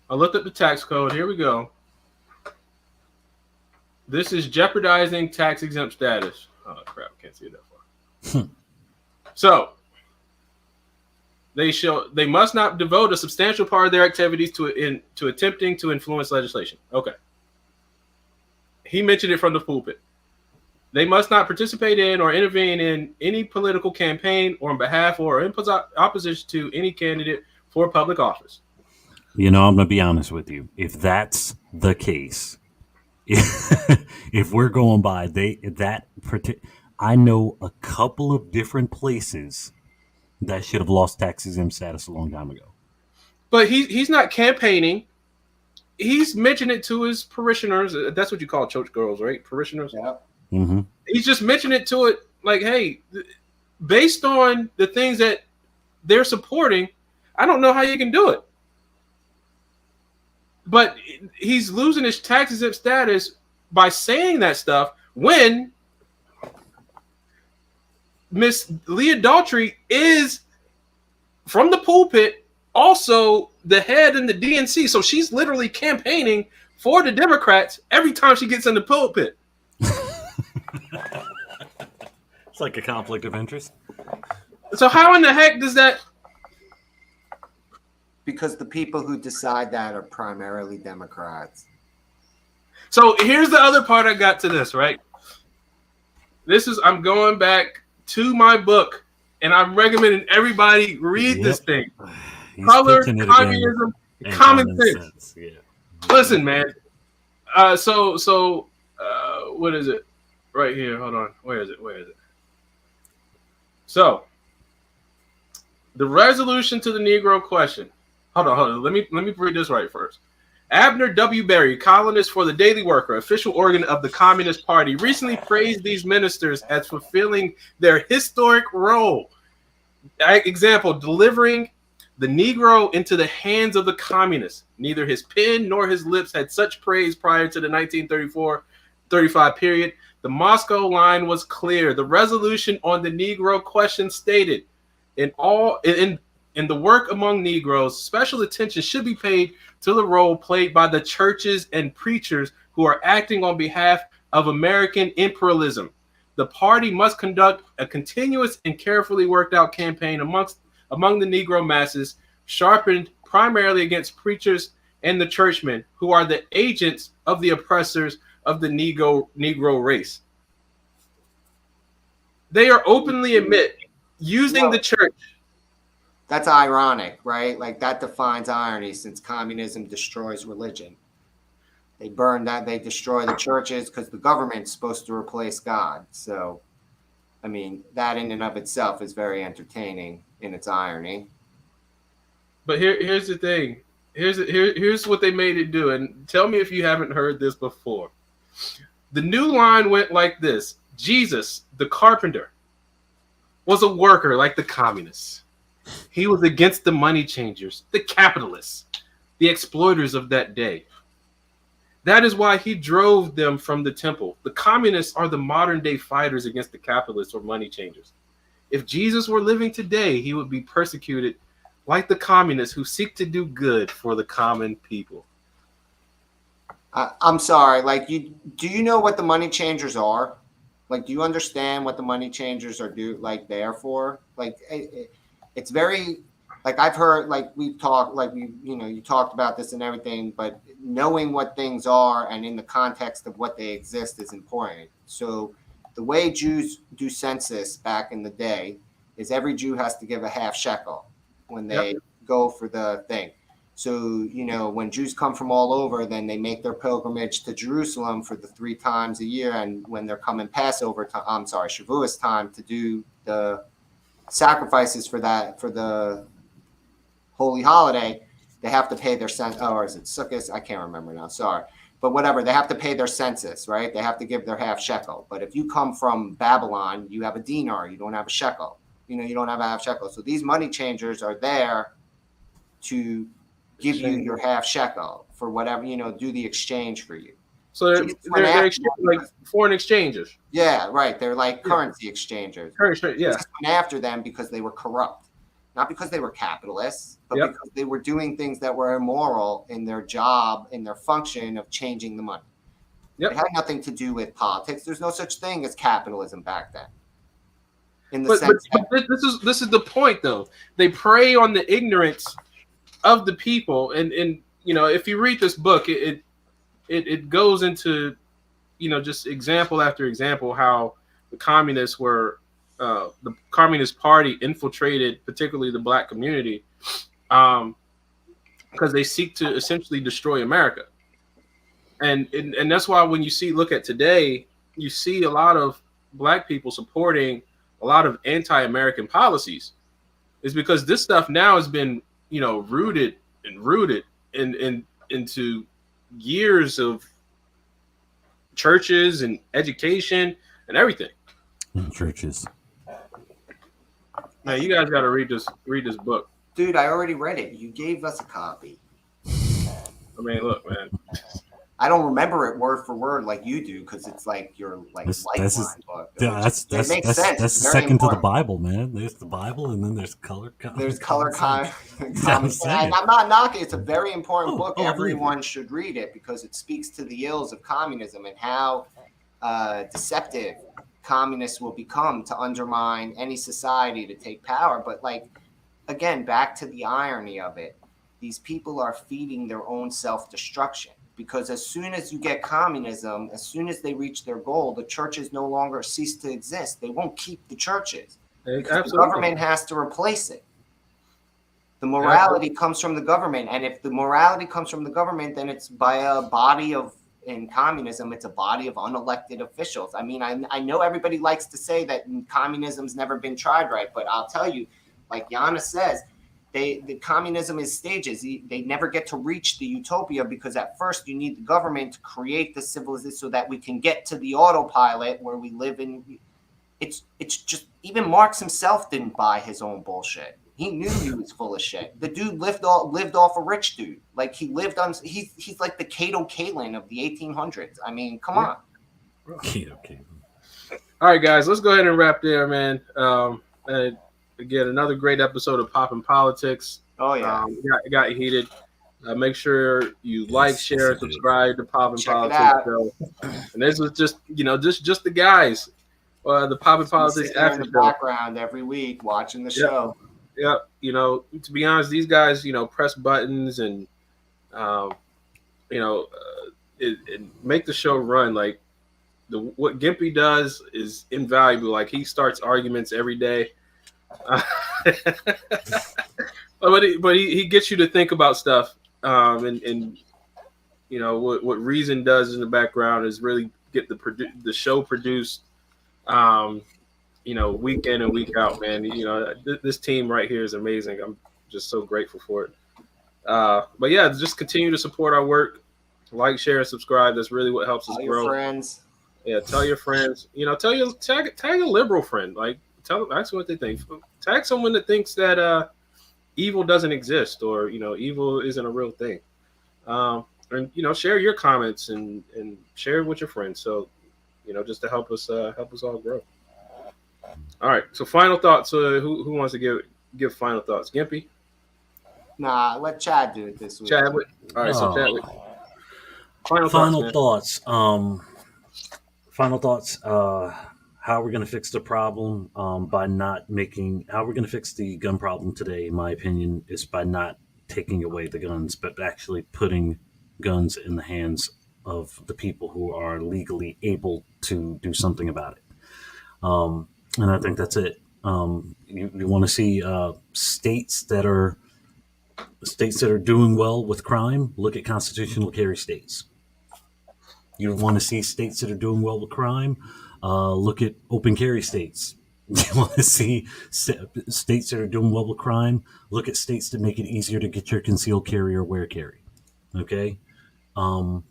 I looked up the tax code. Here we go. This is jeopardizing tax exempt status. Oh crap, can't see it that far. So they must not devote a substantial part of their activities to attempting to influence legislation. Okay. He mentioned it from the pulpit. They must not participate in or intervene in any political campaign or on behalf or in opposition to any candidate for public office. I'm going to be honest with you. If that's the case, if we're going by I know a couple of different places that should have lost tax exempt status a long time ago. But he's not campaigning. He's mentioning it to his parishioners. That's what you call church girls, right? Parishioners. Yeah. Mm-hmm. He's just mentioning it to it like, hey, based on the things that they're supporting, I don't know how you can do it. But he's losing his tax exempt status by saying that stuff when Miss Leah Daughtry is from the pulpit also the head in the DNC. So she's literally campaigning for the Democrats every time she gets in the pulpit. It's like a conflict of interest. So how in the heck does that? Because the people who decide that are primarily Democrats. So here's the other part I got to this, right? I'm going back to my book, and I'm recommending everybody read this thing. Color, communism, common sense. Yeah. Listen, man. What is it? Right here. Hold on. Where is it? So, the resolution to the Negro question. Hold on. Let me read this right first. Abner W. Berry, columnist for the Daily Worker, official organ of the Communist Party, recently praised these ministers as fulfilling their historic role. Example, delivering the Negro into the hands of the communists. Neither his pen nor his lips had such praise prior to the 1934-35 period. The Moscow line was clear. The resolution on the Negro question stated, in the work among Negroes, special attention should be paid to the role played by the churches and preachers who are acting on behalf of American imperialism. The party must conduct a continuous and carefully worked out campaign among the Negro masses, sharpened primarily against preachers and the churchmen, who are the agents of the oppressors of the Negro race. They are openly admit using the church. That's ironic, right? Like that defines irony, since communism destroys religion. They destroy the churches because the government's supposed to replace God. So, I mean, that in and of itself is very entertaining in its irony. But here's the thing. Here's what they made it do. And tell me if you haven't heard this before. The new line went like this. Jesus, the carpenter, was a worker like the communists. He was against the money changers, the capitalists, the exploiters of that day. That is why he drove them from the temple. The communists are the modern day fighters against the capitalists or money changers. If Jesus were living today, he would be persecuted like the communists who seek to do good for the common people. I'm sorry. Like, do you know what the money changers are? Like, do you understand what the money changers are there for? Like, it's very, like, I've heard, like, we've talked, like, you talked about this and everything, but knowing what things are and in the context of what they exist is important. So the way Jews do census back in the day is every Jew has to give a half shekel when they go for the thing. So, when Jews come from all over, then they make their pilgrimage to Jerusalem for the 3 times a year. And when they're coming Shavuos time to do the sacrifices for the holy holiday, they have to pay their or is it Sukkot? I can't remember now. Sorry. But whatever, they have to pay their census, right? They have to give their half shekel. But if you come from Babylon, you have a dinar, you don't have a shekel. You don't have a half shekel. So these money changers are there to give you your half shekel for whatever, do the exchange for you. So they're like foreign exchanges. Yeah, right. They're like currency exchangers. Yeah. After them because they were corrupt, not because they were capitalists, but because they were doing things that were immoral in their job, in their function of changing the money. It had nothing to do with politics. There's no such thing as capitalism back then. But this is the point, though. They prey on the ignorance of the people, and if you read this book, it goes into just example after example how the communists were the Communist Party infiltrated particularly the black community because they seek to essentially destroy America, and that's why when you look at today, you see a lot of black people supporting a lot of anti-American policies. Is because this stuff now has been rooted into years of churches and education and everything. Churches. Now you guys got to read this book. Dude, I already read it. You gave us a copy. I mean, look, man. I don't remember it word for word like you do because it's like your lifeline book. Yeah, that's the second to the Bible, man. There's the Bible, and then there's color. There's color comments. And I'm not knocking. It's a very important book. Everyone should read it because it speaks to the ills of communism and how deceptive communists will become to undermine any society to take power. But again, back to the irony of it, these people are feeding their own self-destruction. Because as soon as you get communism, as soon as they reach their goal, the churches no longer cease to exist. They won't keep the churches. The government has to replace it. The morality comes from the government. And if the morality comes from the government, then it's by a body of, in communism, it's a body of unelected officials. I mean, I know everybody likes to say that communism's never been tried right, but I'll tell you, like Giannis says, the communism is stages. They never get to reach the utopia because at first you need the government to create the civilization so that we can get to the autopilot where we live in. It's just, even Marx himself didn't buy his own bullshit. He knew he was full of shit. The dude lived off a rich dude. Like he lived on. He's like the Cato Kalin of the 1800s. I mean, come on. Cato Kalin. All right, guys, let's go ahead and wrap there, man. Again, another great episode of Poppin' Politics. Oh yeah, it got heated. Make sure you like, share, and subscribe to Poppin' Politics Show. And this was just the guys. The Poppin' Politics Aftershow in the background every week watching the show. Yeah, to be honest, these guys, press buttons and make the show run. Like what Gimpy does is invaluable. Like he starts arguments every day. But he gets you to think about stuff, and what Reason does in the background is really get the show produced, week in and week out, man. This team right here is amazing. I'm just so grateful for it. But yeah, just continue to support our work, like, share, and subscribe. That's really what helps us grow. Tell your friends. Yeah, tell your friends. Tag a liberal friend. Like. Ask what they think. Tag someone that thinks that evil doesn't exist or evil isn't a real thing. And share your comments and share it with your friends. So just to help us all grow. All right. So final thoughts. Who wants to give final thoughts? Gimpy. Nah, let Chad do it this week. Chadwick. All right, so Oh. Chadwick. Final Final thoughts, man. thoughts. Final thoughts. How we're going to fix the problem by not making. How we're going to fix the gun problem today, in my opinion, is by not taking away the guns, but actually putting guns in the hands of the people who are legally able to do something about it. And I think that's it. You want to see states that are doing well with crime. Look at constitutional carry states. You want to see states that are doing well with crime. Look at open carry states. You want to see states that are doing well with crime. Look at states that make it easier to get your concealed carry or wear carry. Okay, I'm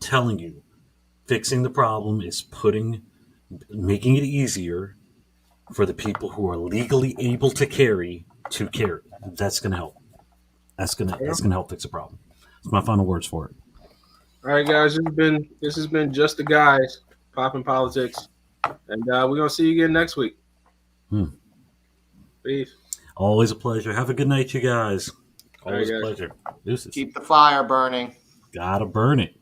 telling you, fixing the problem is making it easier for the people who are legally able to carry. That's going to help. That's going to help fix the problem. That's my final words for it. All right, guys. This has been Just the Guys, Poppin' Politics, and we're gonna see you again next week. Peace. Always a pleasure. Have a good night, you guys. Always All right, a pleasure. Deuces. Keep the fire burning. Gotta burn it.